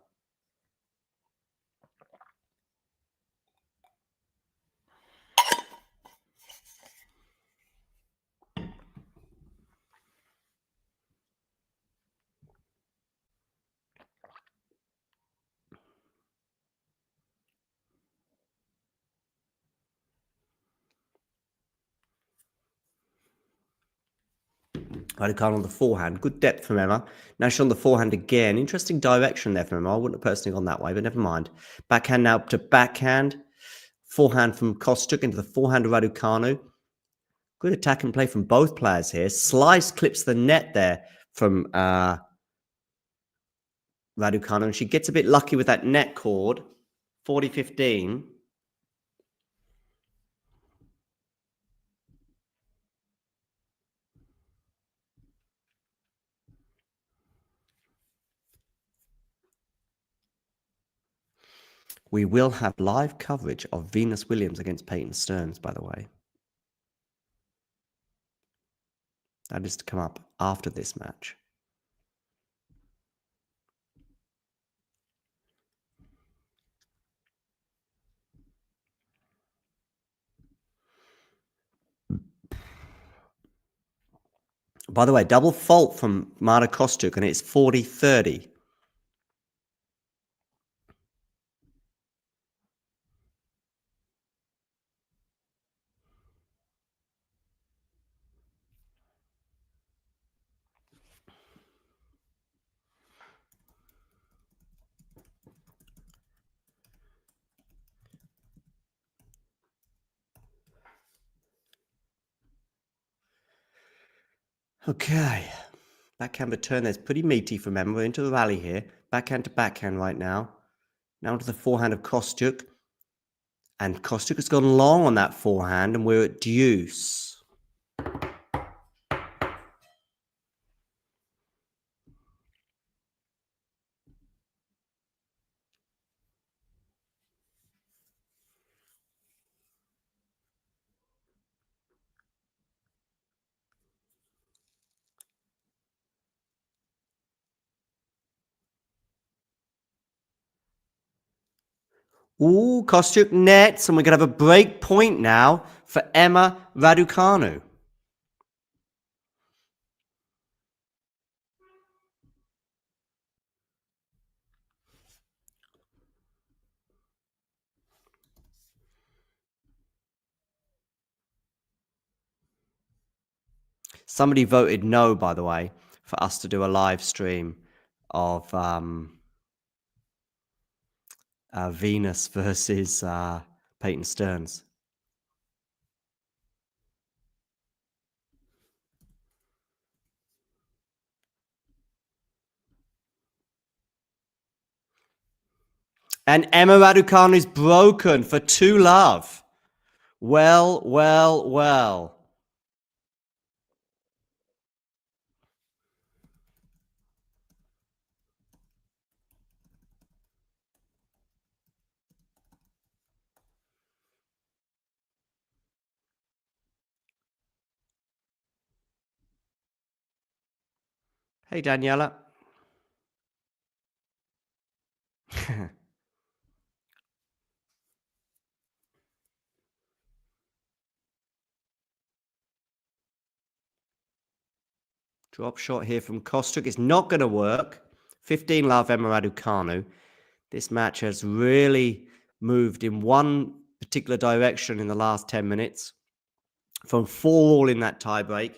Raducanu on the forehand. Good depth from Emma. Now she's on the forehand again. Interesting direction there from Emma. I wouldn't have personally gone that way, but never mind. Backhand now up to backhand. Forehand from Kostyuk into the forehand of Raducanu. Good attack and play from both players here. Slice clips the net there from Raducanu. And she gets a bit lucky with that net cord. 40-15. We will have live coverage of Venus Williams against Peyton Stearns, by the way. That is to come up after this match. By the way, double fault from Marta Kostyuk, and it's 40-30. Okay. Backhand return there's pretty meaty from Emma. We're into the rally here. Backhand to backhand right now. Now to the forehand of Kostyuk. And Kostyuk has gone long on that forehand, and we're at deuce. Ooh, Kostyuk nets, and we're going to have a break point now for Emma Raducanu. Somebody voted no, by the way, for us to do a live stream of Venus versus Peyton Stearns. And Emma Raducanu is broken for 2-love. Well, well, well. Hey, Daniela. Drop shot here from Kostyuk. It's not going to work. 15-love Emma Raducanu. This match has really moved in one particular direction in the last 10 minutes. From 4-all in that tiebreak,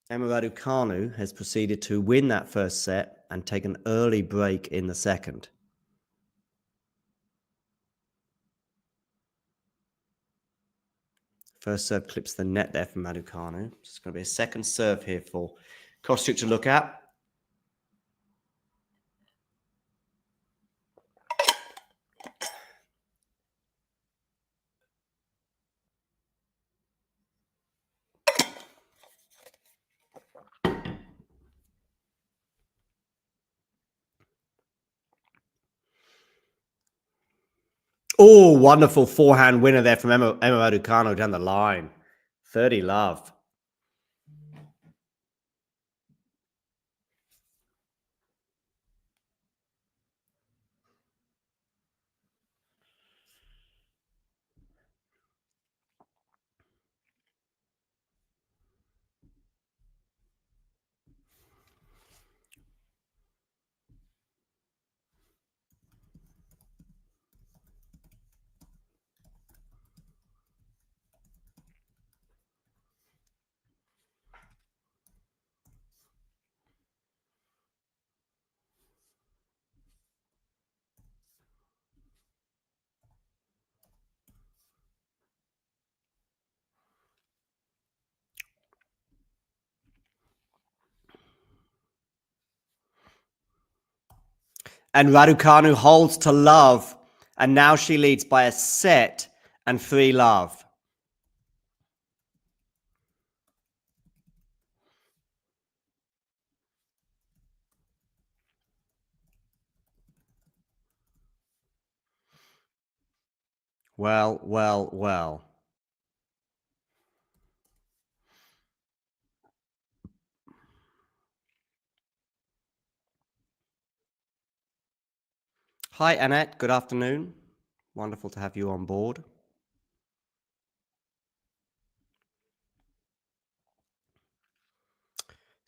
Emma Raducanu has proceeded to win that first set and take an early break in the second. First serve clips the net there from Raducanu. It's going to be a second serve here for Kostyuk to look at. Oh, wonderful forehand winner there from Emma Raducanu down the line. 30-love. And Raducanu holds to love. And now she leads by a set and 3-love. Well, well, well. Hi, Annette. Good afternoon. Wonderful to have you on board.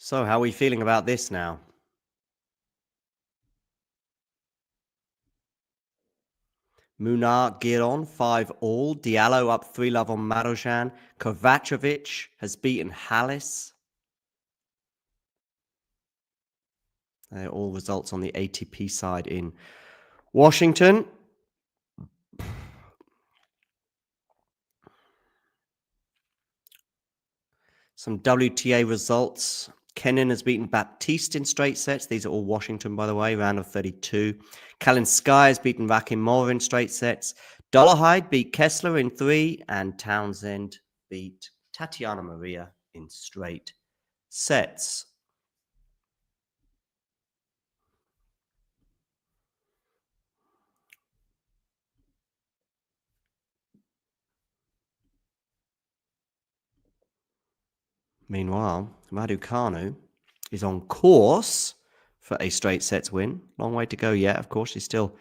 So, how are we feeling about this now? Munar Giron 5-all. Diallo up 3-love on Marujan. Kovacevic has beaten Hallis. They're all results on the ATP side in Washington. Some WTA results. Kenin has beaten Baptiste in straight sets. These are all Washington, by the way, round of 32. Kalinskaya has beaten Rakhimova in straight sets. Dollarhide beat Kessler in 3. And Townsend beat Tatiana Maria in straight sets. Meanwhile, Raducanu is on course for a straight sets win. Long way to go yet. Of course, she's still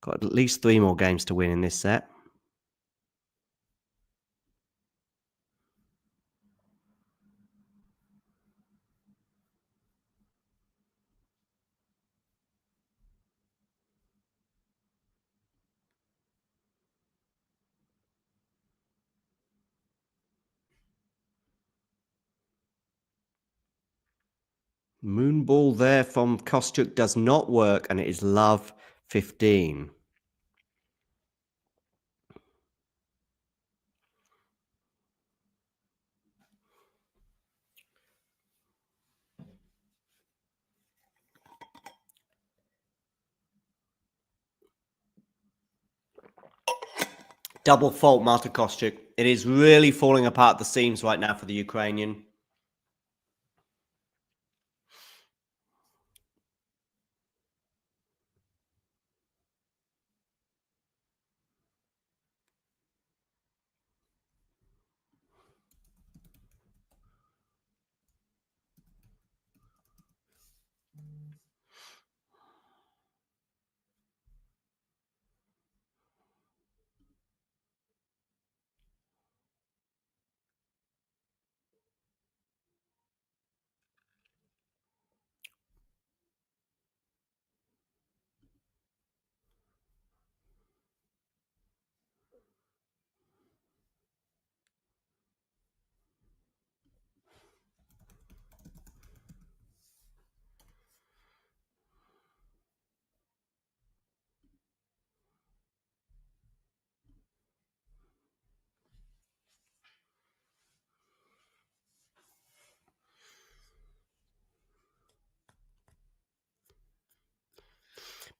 got at least 3 more games to win in this set. Moonball there from Kostyuk does not work, and it is love 15. Double fault, Marta Kostyuk. It is really falling apart at the seams right now for the Ukrainian.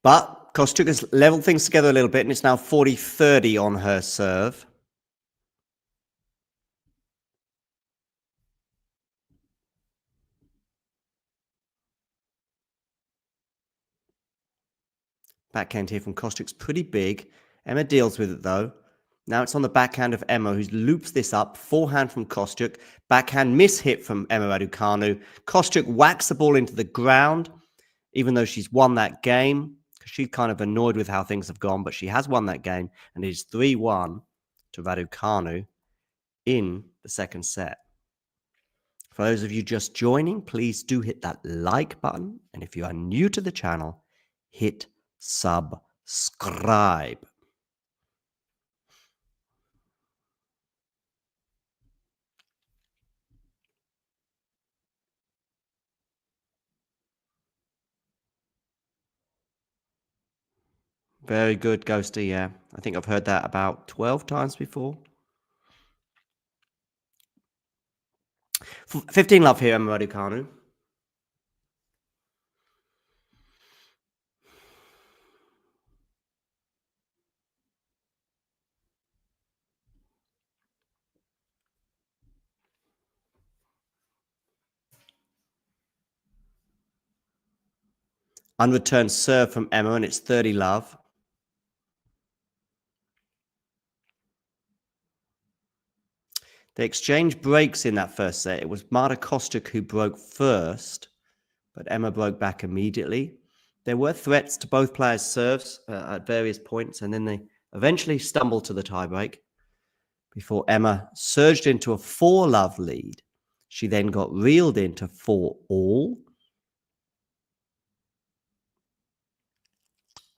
But Kostyuk has leveled things together a little bit, and it's now 40-30 on her serve. Backhand here from Kostyuk's pretty big. Emma deals with it, though. Now it's on the backhand of Emma, who loops this up. Forehand from Kostyuk. Backhand miss-hit from Emma Raducanu. Kostyuk whacks the ball into the ground, even though she's won that game. She's kind of annoyed with how things have gone, but she has won that game, and it is 3-1 to Raducanu in the second set. For those of you just joining, please do hit that like button, and if you are new to the channel, hit subscribe. Very good, Ghosty, yeah. I think I've heard that about 12 times before. 15 love here, Emma Raducanu. Unreturned serve from Emma, and it's 30 love. The exchange breaks in that first set. It was Marta Kostyuk who broke first, but Emma broke back immediately. There were threats to both players' serves at various points, and then they eventually stumbled to the tiebreak before Emma surged into a 4-love lead She then got reeled into 4-all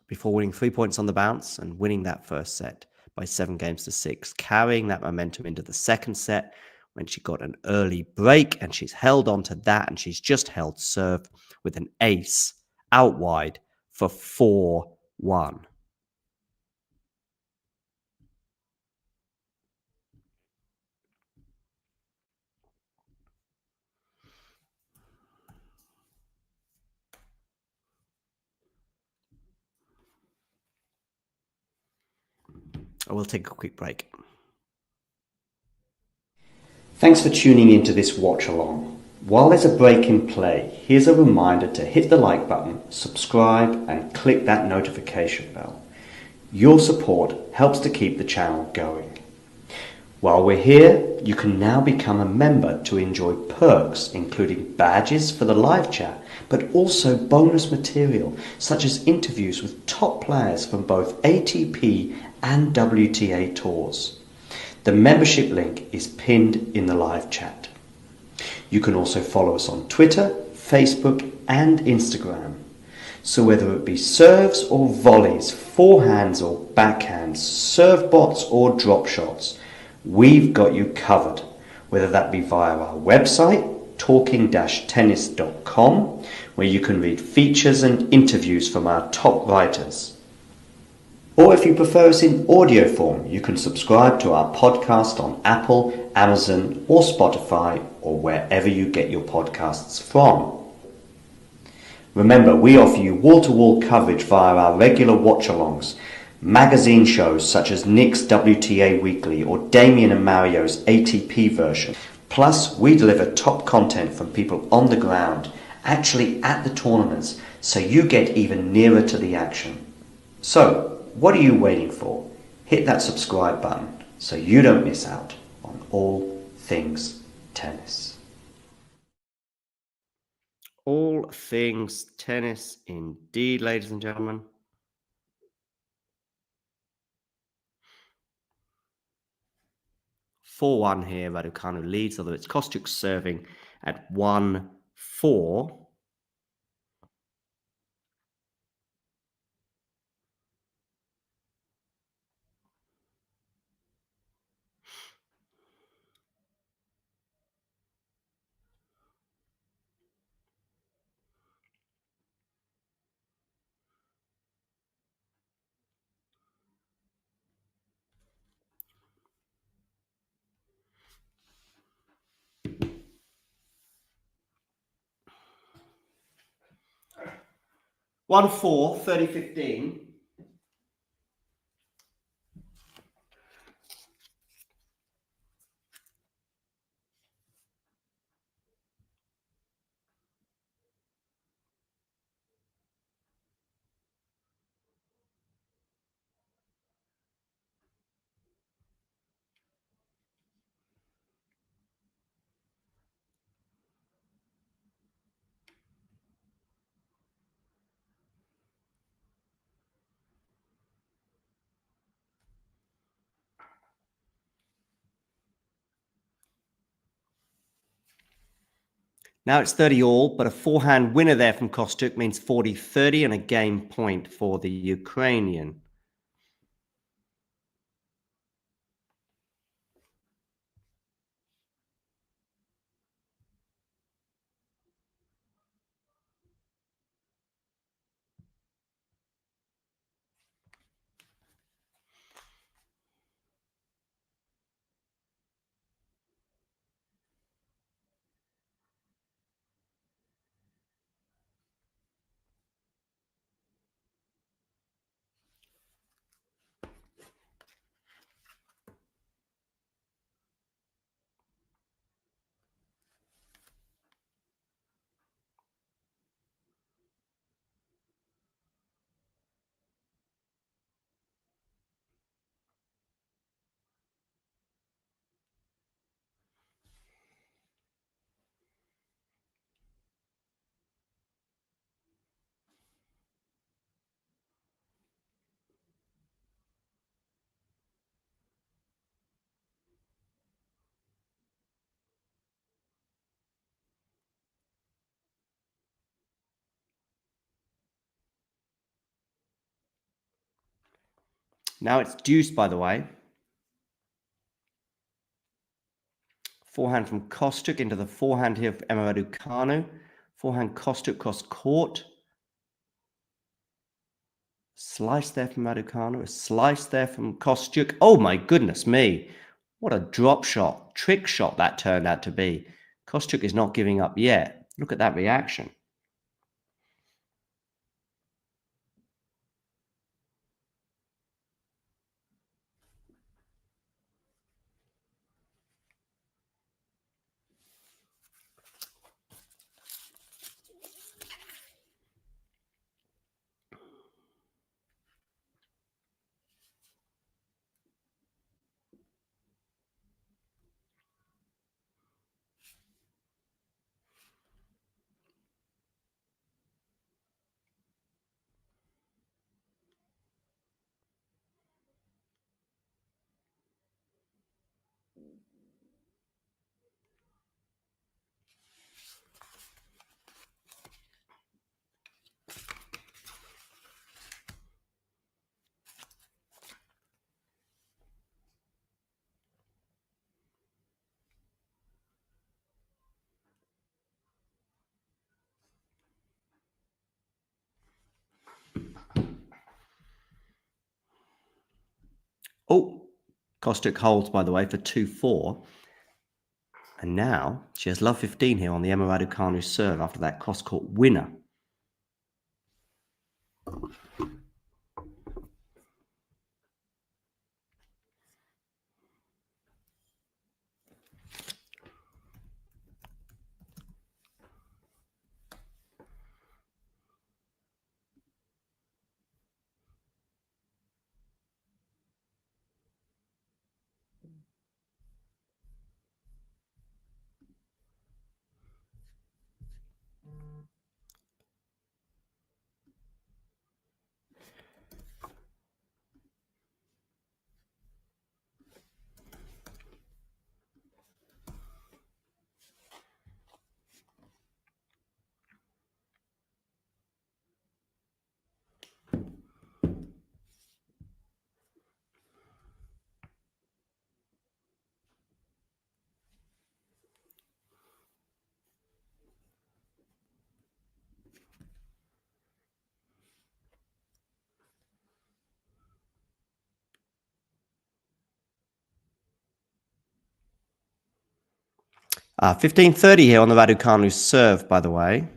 before winning 3 points on the bounce and winning that first set by 7-6, carrying that momentum into the second set when she got an early break, and she's held on to that, and she's just held serve with an ace out wide for 4-1. I will take a quick break. Thanks for tuning into this watch along. While there's a break in play, here's a reminder to hit the like button, subscribe, and click that notification bell. Your support helps to keep the channel going. While we're here, you can now become a member to enjoy perks, including badges for the live chat, but also bonus material such as interviews with top players from both ATP and WTA tours. The membership link is pinned in the live chat. You can also follow us on Twitter, Facebook, and Instagram. So whether it be serves or volleys, forehands or backhands, serve bots or drop shots, we've got you covered, whether that be via our website, talking-tennis.com, where you can read features and interviews from our top writers. Or if you prefer us in audio form, you can subscribe to our podcast on Apple, Amazon, or Spotify, or wherever you get your podcasts from. Remember, we offer you wall-to-wall coverage via our regular watch-alongs, magazine shows such as Nick's WTA Weekly or Damien and Mario's ATP version. Plus, we deliver top content from people on the ground, actually at the tournaments, so you get even nearer to the action. So, what are you waiting for? Hit that subscribe button so you don't miss out on all things tennis. All things tennis indeed, ladies and gentlemen. (4-1) here, Raducanu leads, although it's Kostyuk serving at 1-4. One 4, 30-15. Now it's 30-all, but a forehand winner there from Kostyuk means 40-30 and a game point for the Ukrainian. Now it's deuce, by the way. Forehand from Kostyuk into the forehand here of Emma Raducanu. Forehand Kostyuk cross court. Slice there from Raducanu. A slice there from Kostyuk. Oh my goodness me. What a drop shot, trick shot that turned out to be. Kostyuk is not giving up yet. Look at that reaction. Oh, Kostyuk holds, by the way, for 2-4. And now she has love 15 here on the Emma Raducanu serve after that cross-court winner. Ah, 15-30 here on the Raducanu serve, by the way.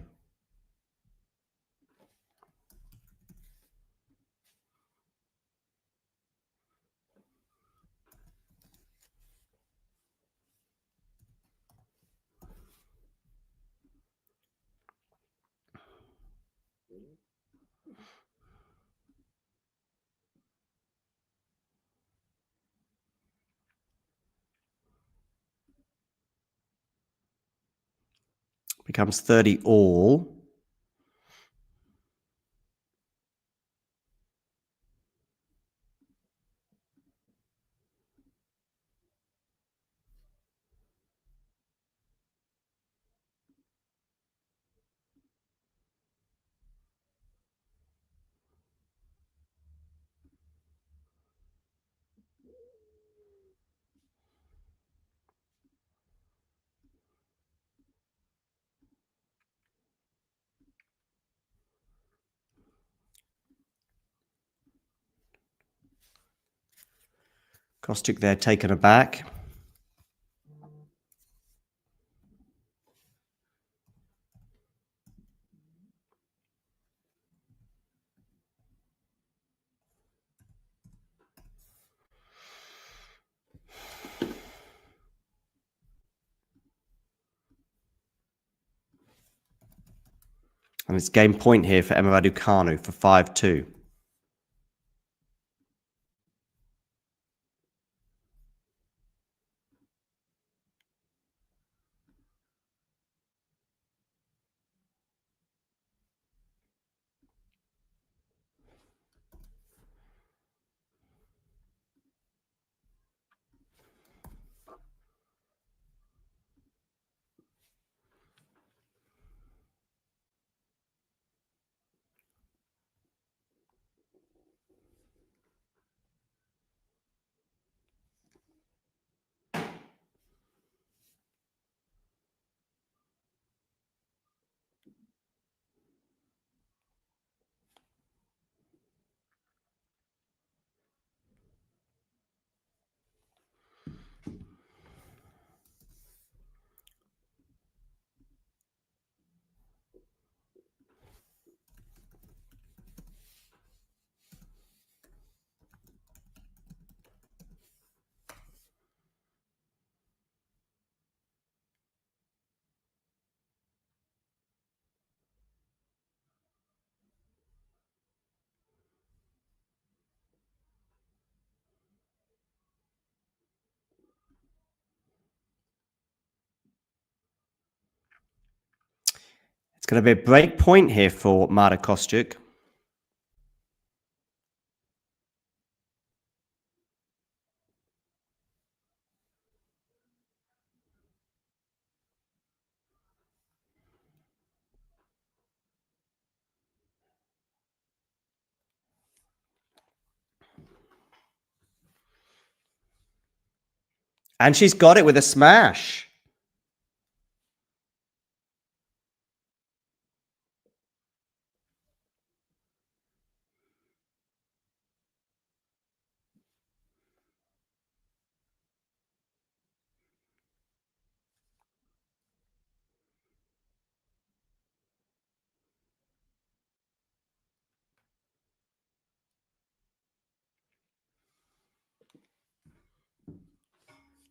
Becomes 30 all. Kostyuk there taken aback. And it's game point here for Emma Raducanu for 5-2. It's going to be a break point here for Marta Kostyuk. And she's got it with a smash.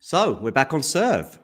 So we're back on serve.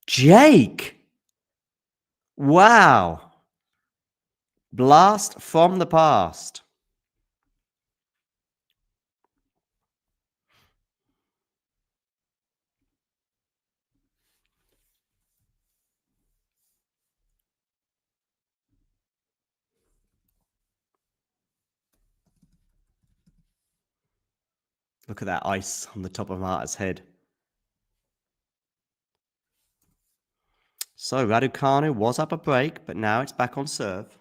Jake. Wow. Blast from the past. Look at that ice on the top of Marta's head. So Raducanu was up a break, but now it's back on serve.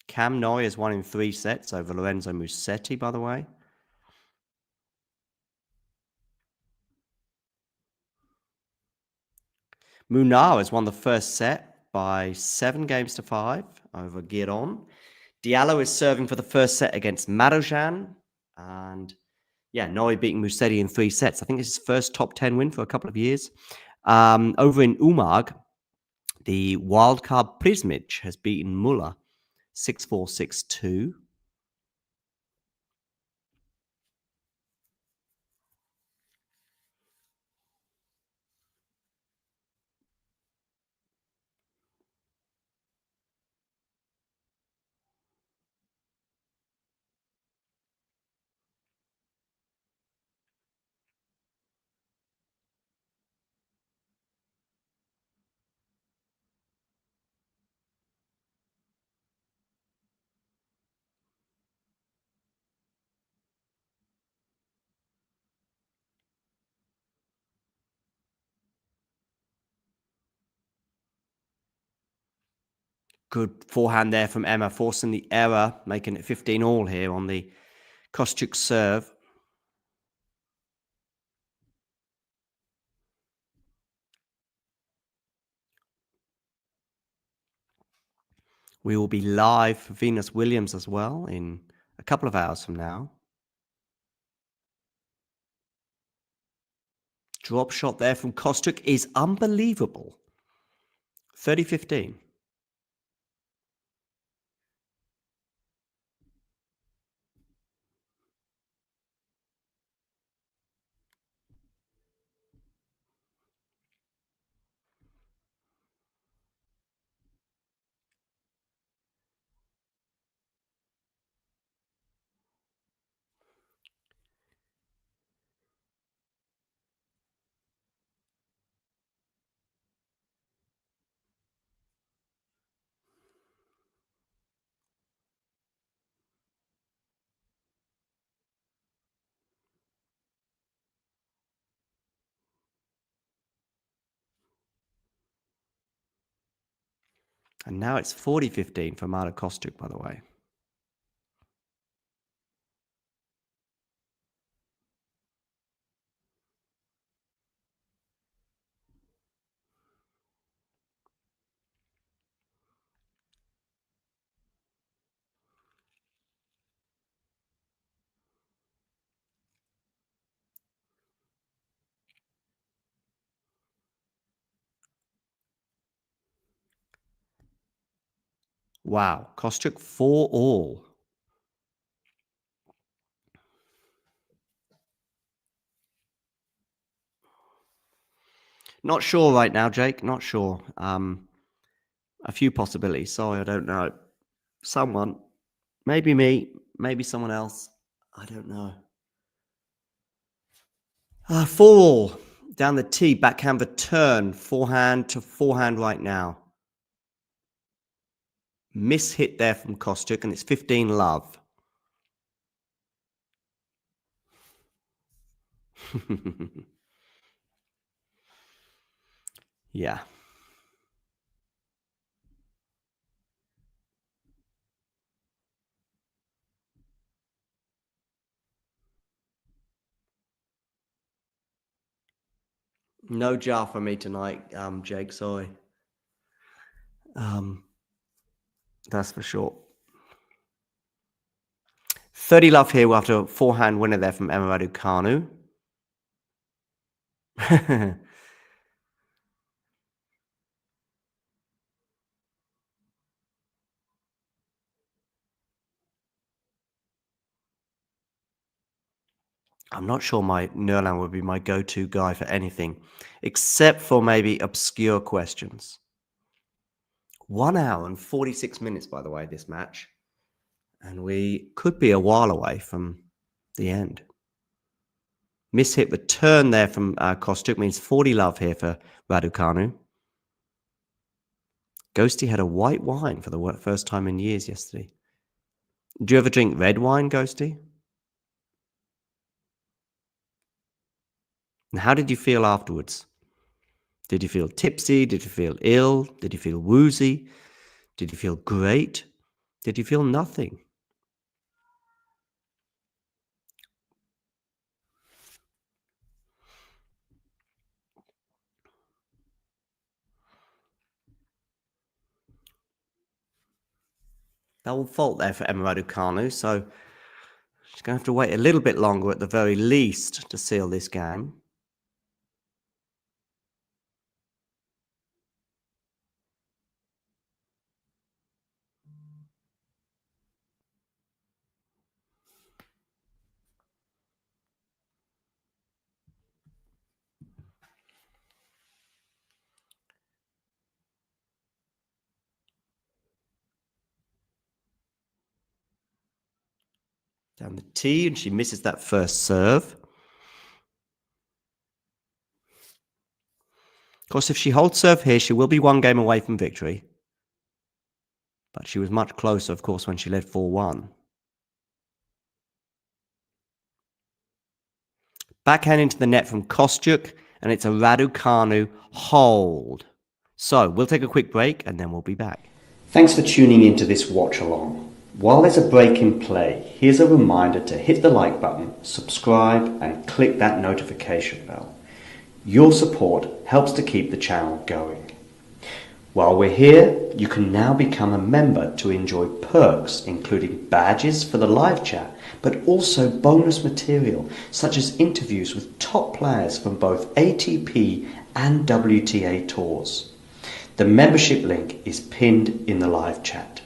Cam Norrie has won in 3 sets over Lorenzo Musetti, by the way. Munar has won the first set by 7-5 over Giron. Diallo is serving for the first set against Marujan. And yeah, Norrie beating Musetti in 3 sets. I think it's his first top 10 win for a couple of years. Over in Umag, the wildcard Prismic has beaten Muller 6-4, 6-2. Good forehand there from Emma, forcing the error, making it 15-all here on the Kostyuk serve. We will be live for Venus Williams as well in a couple of hours from now. Drop shot there from Kostyuk is unbelievable. 30-15. And now it's 40-15 for Marta Kostyuk, by the way. Wow. Kostyuk 4-all. Not sure right now, Jake. Not sure. A few possibilities. Sorry, I don't know. Someone. Maybe me. Maybe someone else. I don't know. 4-all. Down the tee. Backhand return. Forehand to forehand right now. Miss hit there from Kostyuk, and it's 15 love. Yeah. No jar for me tonight, Jake. Sorry. That's for sure. 30 love here after a forehand winner there from Emma Raducanu. I'm not sure my Nerland would be my go-to guy for anything, except for maybe obscure questions. 1 hour and 46 minutes, by the way, this match. And we could be a while away from the end. Miss hit return there from Kostyuk means 40 love here for Raducanu. Ghosty had a white wine for the first time in years yesterday. Do you ever drink red wine, Ghosty? And how did you feel afterwards? Did you feel tipsy? Did you feel ill? Did you feel woozy? Did you feel great? Did you feel nothing? Double fault there for Emma Raducanu, so she's going to have to wait a little bit longer at the very least to seal this game. Down the tee, and she misses that first serve. Of course, if she holds serve here, she will be 1 game away from victory. But she was much closer, of course, when she led 4-1. Backhand into the net from Kostyuk, and it's a Raducanu hold. So, we'll take a quick break, and then we'll be back. Thanks for tuning into this watch along. While there's a break in play, here's a reminder to hit the like button, subscribe, and click that notification bell. Your support helps to keep the channel going. While we're here, you can now become a member to enjoy perks, including badges for the live chat, but also bonus material, such as interviews with top players from both ATP and WTA tours. The membership link is pinned in the live chat.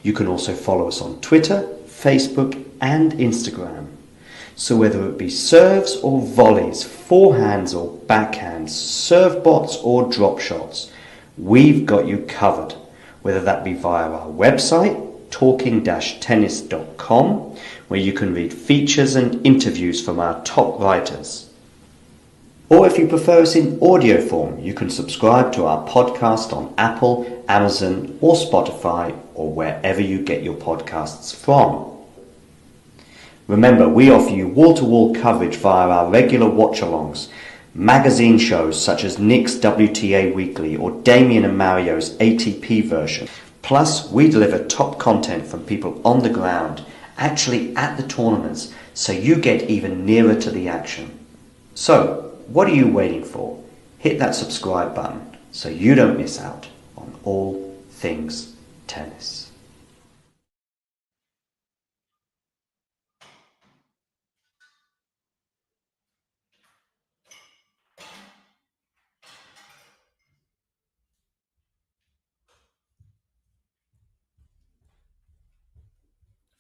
You can also follow us on Twitter, Facebook, and Instagram. So whether it be serves or volleys, forehands or backhands, serve bots or drop shots, we've got you covered, whether that be via our website, talking-tennis.com, where you can read features and interviews from our top writers. Or if you prefer us in audio form, you can subscribe to our podcast on Apple, Amazon, or Spotify, or wherever you get your podcasts from. Remember, we offer you wall-to-wall coverage via our regular watch-alongs, magazine shows such as Nick's WTA Weekly or Damien and Mario's ATP version. Plus, we deliver top content from people on the ground, actually at the tournaments, so you get even nearer to the action. So, what are you waiting for? Hit that subscribe button so you don't miss out on all things tennis.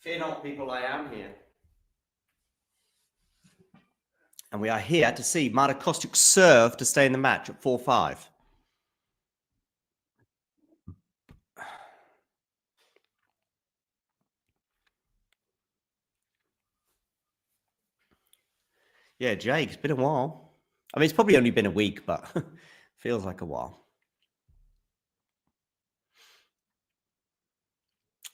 Fear not, people, I am here. And we are here to see Marta Kostyuk serve to stay in the match at 4-5. Yeah, Jake, it's been a while. I mean, it's probably only been a week, but feels like a while.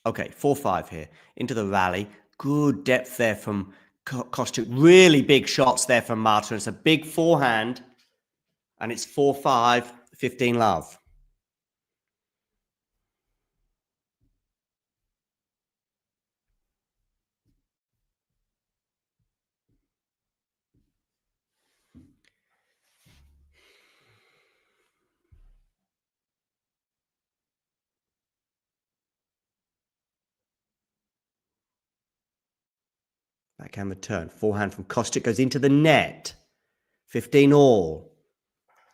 Okay, 4-5 here. Into the rally. Good depth there from Kostyuk. Really big shots there from Marta. It's a big forehand. And it's 4-5, 15 love. Backhand return. Forehand from Kostyuk goes into the net. 15 all.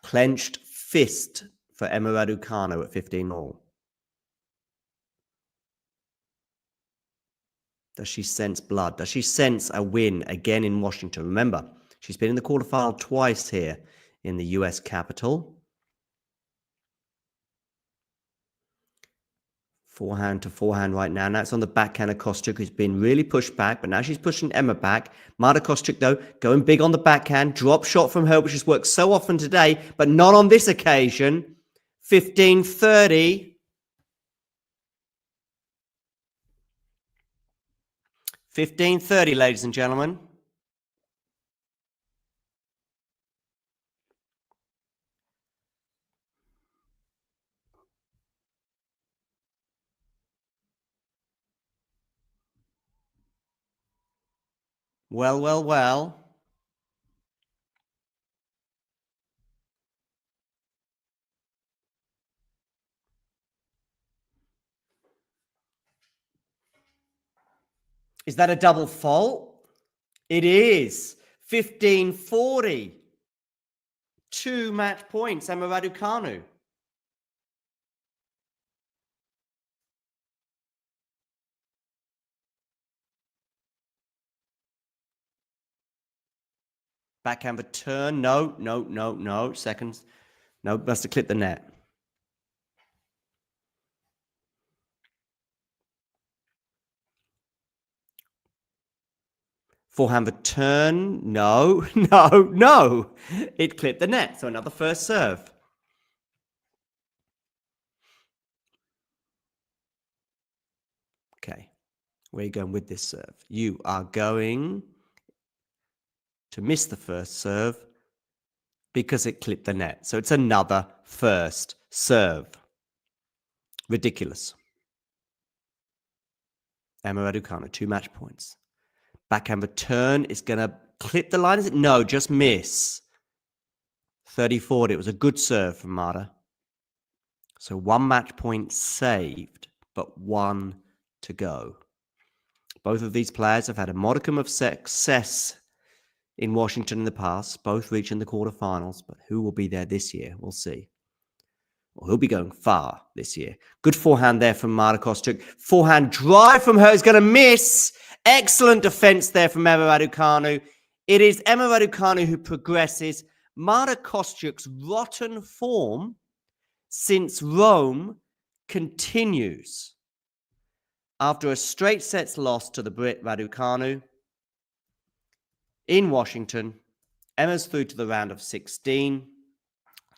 Clenched fist for Emma Raducanu at 15 all. Does she sense blood? Does she sense a win again in Washington? Remember, she's been in the quarterfinal twice here in the US capital. Forehand to forehand right now. Now it's on the backhand of Kostyuk, who's been really pushed back, but now she's pushing Emma back. Marta Kostyuk, though, going big on the backhand. Drop shot from her, which has worked so often today, but not on this occasion. 15-30. 15-30, ladies and gentlemen. Well, well, well. Is that a double fault? It is. 15-40. 2 match points, Emma Raducanu. Backhand return. No. Seconds. No, must have clipped the net. Forehand return. No. It clipped the net. So another first serve. Okay. Where are you going with this serve? You are going to miss the first serve because it clipped the net. So it's another first serve. Ridiculous. Emma Raducanu, 2 match points. Backhand return is going to clip the line. Is it? No, just miss. 30-40. It was a good serve from Marta. So 1 match point saved, but 1 to go. Both of these players have had a modicum of success in Washington in the past, both reaching the quarterfinals, but who will be there this year? We'll see. Well, he'll be going far this year. Good forehand there from Marta Kostyuk. Forehand drive from her is going to miss. Excellent defense there from Emma Raducanu. It is Emma Raducanu who progresses. Marta Kostyuk's rotten form since Rome continues. After a straight sets loss to the Brit Raducanu in Washington, Emma's through to the round of 16,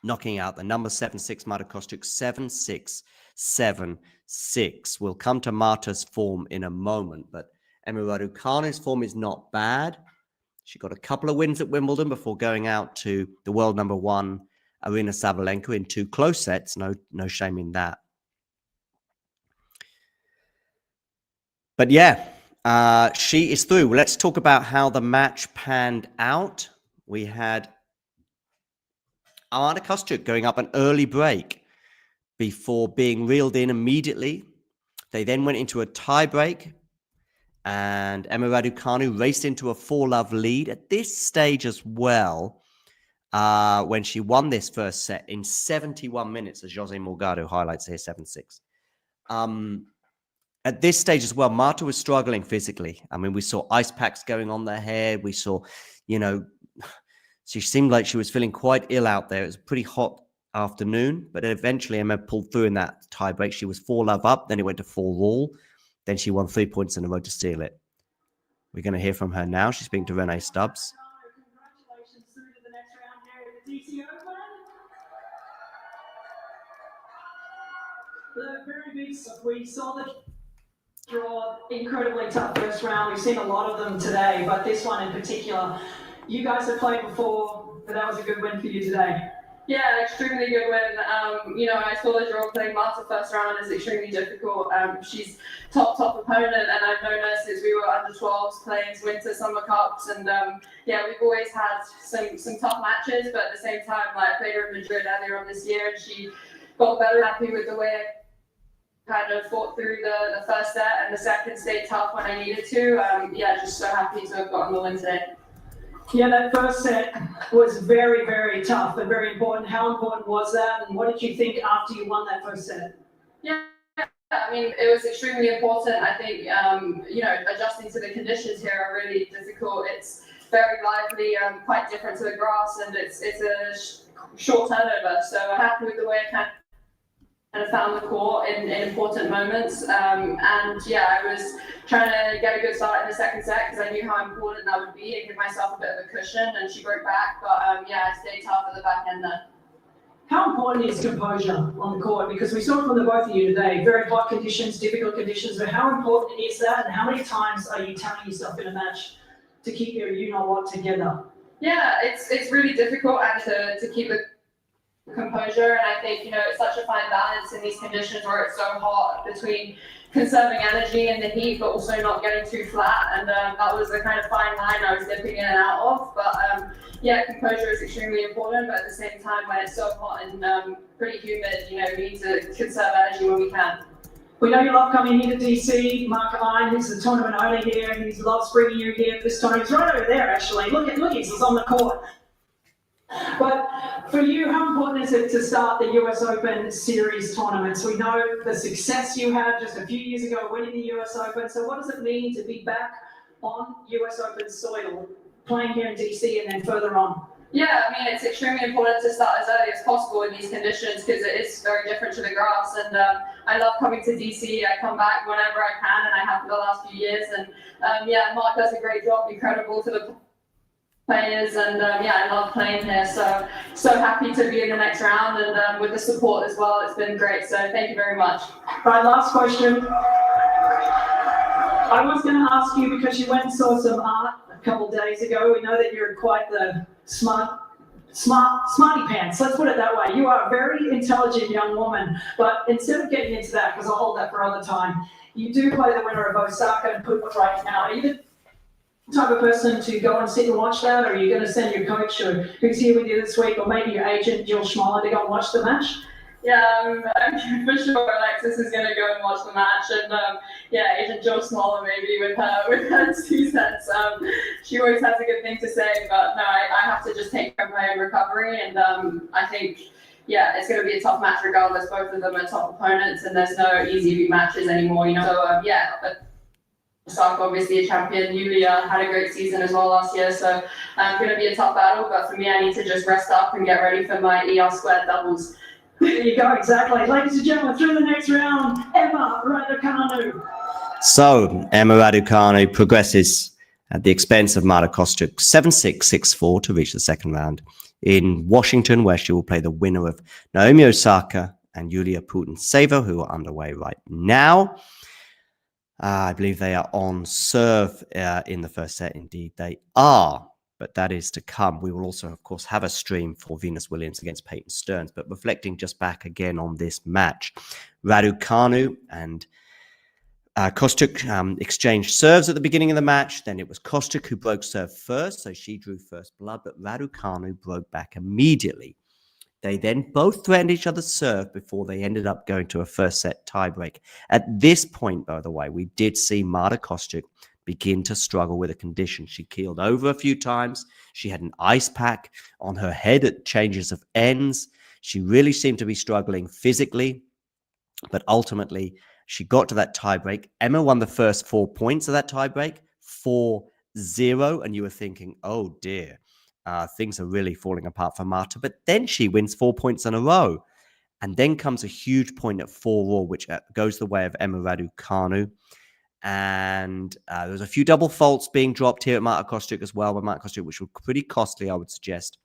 knocking out the number 7-6 Marta Kostyuk 7-6, 7-6. We'll come to Marta's form in a moment, but Emma Raducanu's form is not bad. She got a couple of wins at Wimbledon before going out to the world number 1, Aryna Sabalenka, in 2 close sets. No shame in that. But yeah, she is through. Let's talk about how the match panned out. We had Marta Kostyuk going up an early break before being reeled in immediately. They then went into a tie break, and Emma Raducanu raced into a 4-love lead at this stage as well, when she won this first set in 71 minutes, as Jose Morgado highlights here, 7-6. At this stage as well, Marta was struggling physically. I mean, we saw ice packs going on their hair. We saw, she seemed like she was feeling quite ill out there. It was a pretty hot afternoon, but eventually Emma pulled through in that tie break. She was 4-love up, then it went to 4-all. Then she won 3 points in a row to seal it. We're going to hear from her now. She's speaking to Renee Stubbs. Congratulations through to the next round here at the DC Open. The very big, we saw the draw, incredibly tough first round. We've seen a lot of them today, but this one in particular, you guys have played before, but that was a good win for you today. Yeah, extremely good win. I saw the draw playing Marta first round is extremely difficult. She's top opponent, and I've known her since we were under 12s playing winter summer cups, and we've always had some tough matches. But at the same time, I played her in Madrid earlier on this year, and she got very happy with the way I kind of fought through the first set, and the second stayed tough when I needed to. Just so happy to have gotten the win today. Yeah, that first set was very, very tough and very important. How important was that, and what did you think after you won that first set? Yeah, I mean, it was extremely important. I think, adjusting to the conditions here are really difficult. It's very lively, quite different to the grass, and it's a short turnover. So I'm happy with the way I kind of found the court in important moments. I was trying to get a good start in the second set because I knew how important that would be and give myself a bit of a cushion, and she broke back. But I stayed tough at the back end there. How important is composure on the court? Because we saw it from the both of you today, very hot conditions, difficult conditions, but how important is that, and how many times are you telling yourself in a match to keep your you-know-what together? Yeah, it's really difficult and to keep the composure, and I think it's such a fine balance in these conditions where it's so hot between conserving energy in the heat but also not getting too flat, and that was the kind of fine line I was dipping in and out of. But composure is extremely important, but at the same time when it's so hot and pretty humid, we need to conserve energy when we can. We know you love coming here to DC. Mark Ine, who's the tournament owner here, and he loves bringing you here for this tournament. He's right over there actually. Look, he's on the court. But for you, how important is it to start the US Open Series tournaments? We know the success you had just a few years ago winning the US Open. So what does it mean to be back on US Open soil, playing here in DC and then further on? Yeah, I mean, it's extremely important to start as early as possible in these conditions because it is very different to the grass. And I love coming to DC. I come back whenever I can, and I have for the last few years. And Mark does a great job, incredible to the players, and I love playing here, so happy to be in the next round, and with the support as well, it's been great, so thank you very much. Right, last question. I was going to ask you, because you went and saw some art a couple of days ago, we know that you're quite the smarty pants, let's put it that way. You are a very intelligent young woman, but instead of getting into that, because I'll hold that for other time, you do play the winner of Osaka and Puka right now. Are you the type of person to go and sit and watch that, or are you going to send your coach or who's here with you this week, or maybe your agent Jill Schmoller, to go and watch the match? Yeah, I'm for sure Alexis is going to go and watch the match, and agent Jill Schmoller maybe with her 2 cents. She always has a good thing to say, but no, I have to just take care of my own recovery, and I think it's going to be a tough match regardless. Both of them are top opponents, and there's no easy matches anymore, So but Kostyuk, obviously a champion. Yulia had a great season as well last year, so it's going to be a tough battle. But for me, I need to just rest up and get ready for my ER² doubles. There you go, exactly. Ladies and gentlemen, through the next round, Emma Raducanu. So Emma Raducanu progresses at the expense of Marta Kostyuk, 7-6, 6-4 to reach the second round in Washington, where she will play the winner of Naomi Osaka and Yulia Putintseva, who are underway right now. I believe they are on serve in the first set. Indeed, they are. But that is to come. We will also, of course, have a stream for Venus Williams against Peyton Stearns. But reflecting just back again on this match, Raducanu and Kostyuk exchanged serves at the beginning of the match. Then it was Kostyuk who broke serve first, so she drew first blood. But Raducanu broke back immediately. They then both threatened each other's serve before they ended up going to a first set tiebreak. At this point, by the way, we did see Marta Kostyuk begin to struggle with a condition. She keeled over a few times. She had an ice pack on her head at changes of ends. She really seemed to be struggling physically, but ultimately She got to that tiebreak. Emma won the first 4 points of that tiebreak, 4-0. And you were thinking, oh dear, things are really falling apart for Marta. But then she wins 4 points in a row. And then comes a huge point at 4-all, which goes the way of Emma Raducanu. And there's a few double faults being dropped here at Marta Kostyuk as well, by Marta Kostyuk, which were pretty costly, I would suggest.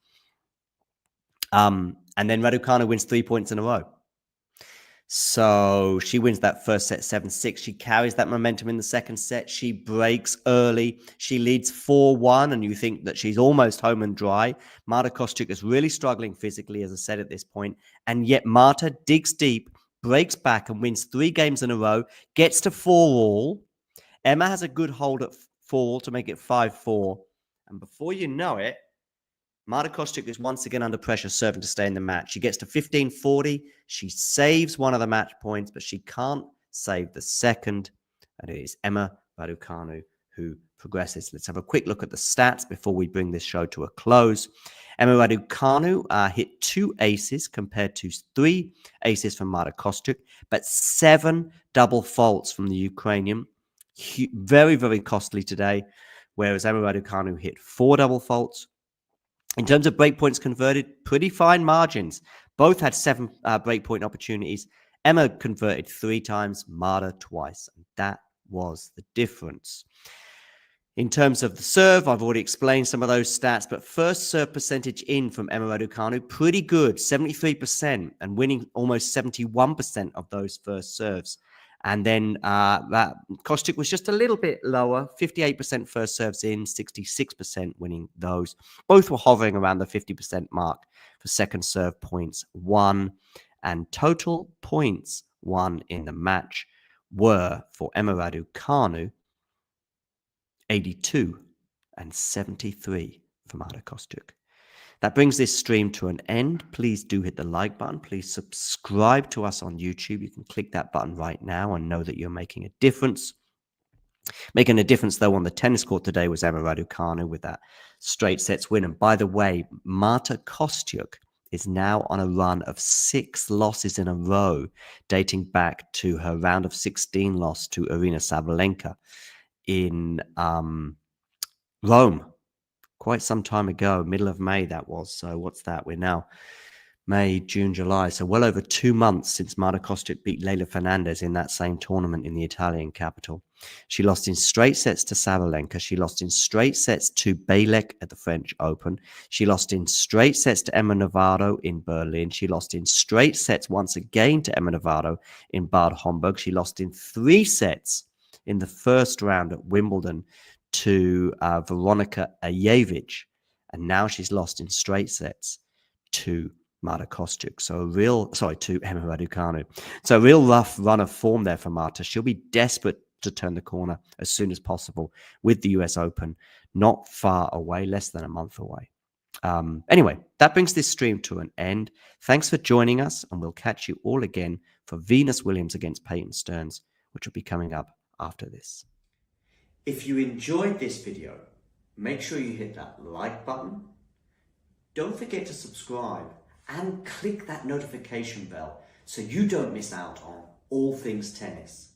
And then Raducanu wins 3 points in a row. So she wins that first set 7-6. She carries that momentum in the second set. She breaks early. She leads 4-1, and you think that she's almost home and dry. Marta Kostyuk is really struggling physically, as I said at this point. And yet Marta digs deep, breaks back, and wins 3 games in a row, gets to 4-all. Emma has a good hold at 4-all to make it 5-4. And before you know it, Marta Kostyuk is once again under pressure, serving to stay in the match. She gets to 15-40. She saves one of the match points, but she can't save the second. And it is Emma Raducanu who progresses. Let's have a quick look at the stats before we bring this show to a close. Emma Raducanu hit 2 aces compared to 3 aces from Marta Kostyuk, but 7 double faults from the Ukrainian. Very, very costly today, whereas Emma Raducanu hit 4 double faults. In terms of breakpoints converted, pretty fine margins. Both had 7 breakpoint opportunities. Emma converted 3 times, Marta twice. And that was the difference. In terms of the serve, I've already explained some of those stats, but first serve percentage in from Emma Raducanu, pretty good, 73%, and winning almost 71% of those first serves. And then that Kostyuk was just a little bit lower, 58% first serves in, 66% winning those. Both were hovering around the 50% mark for second serve points won. And total points won in the match were for Emma Raducanu 82 and 73 for Marta Kostyuk. That brings this stream to an end. Please do hit the like button. Please subscribe to us on YouTube. You can click that button right now and know that you're making a difference. Making a difference, though, on the tennis court today was Emma Raducanu with that straight sets win. And by the way, Marta Kostyuk is now on a run of 6 losses in a row, dating back to her round of 16 loss to Aryna Sabalenka in Rome. Quite some time ago, middle of May that was. So what's that? We're now May, June, July. So well over 2 months since Marta Kostyuk beat Leylah Fernandez in that same tournament in the Italian capital. She lost in straight sets to Sabalenka. She lost in straight sets to Bejlek at the French Open. She lost in straight sets to Emma Navarro in Berlin. She lost in straight sets once again to Emma Navarro in Bad Homburg. She lost in 3 sets in the first round at Wimbledon to Veronika Ajewicz, and now she's lost in straight sets to Marta Kostyuk. To Emma Raducanu. So a real rough run of form there for Marta. She'll be desperate to turn the corner as soon as possible with the US Open not far away, less than a month away. Anyway, that brings this stream to an end. Thanks for joining us, and we'll catch you all again for Venus Williams against Peyton Stearns, which will be coming up after this. If you enjoyed this video, make sure you hit that like button. Don't forget to subscribe and click that notification bell so you don't miss out on all things tennis.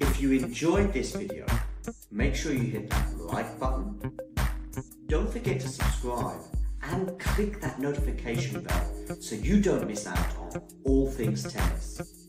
If you enjoyed this video, make sure you hit that like button. Don't forget to subscribe and click that notification bell so you don't miss out on all things tennis.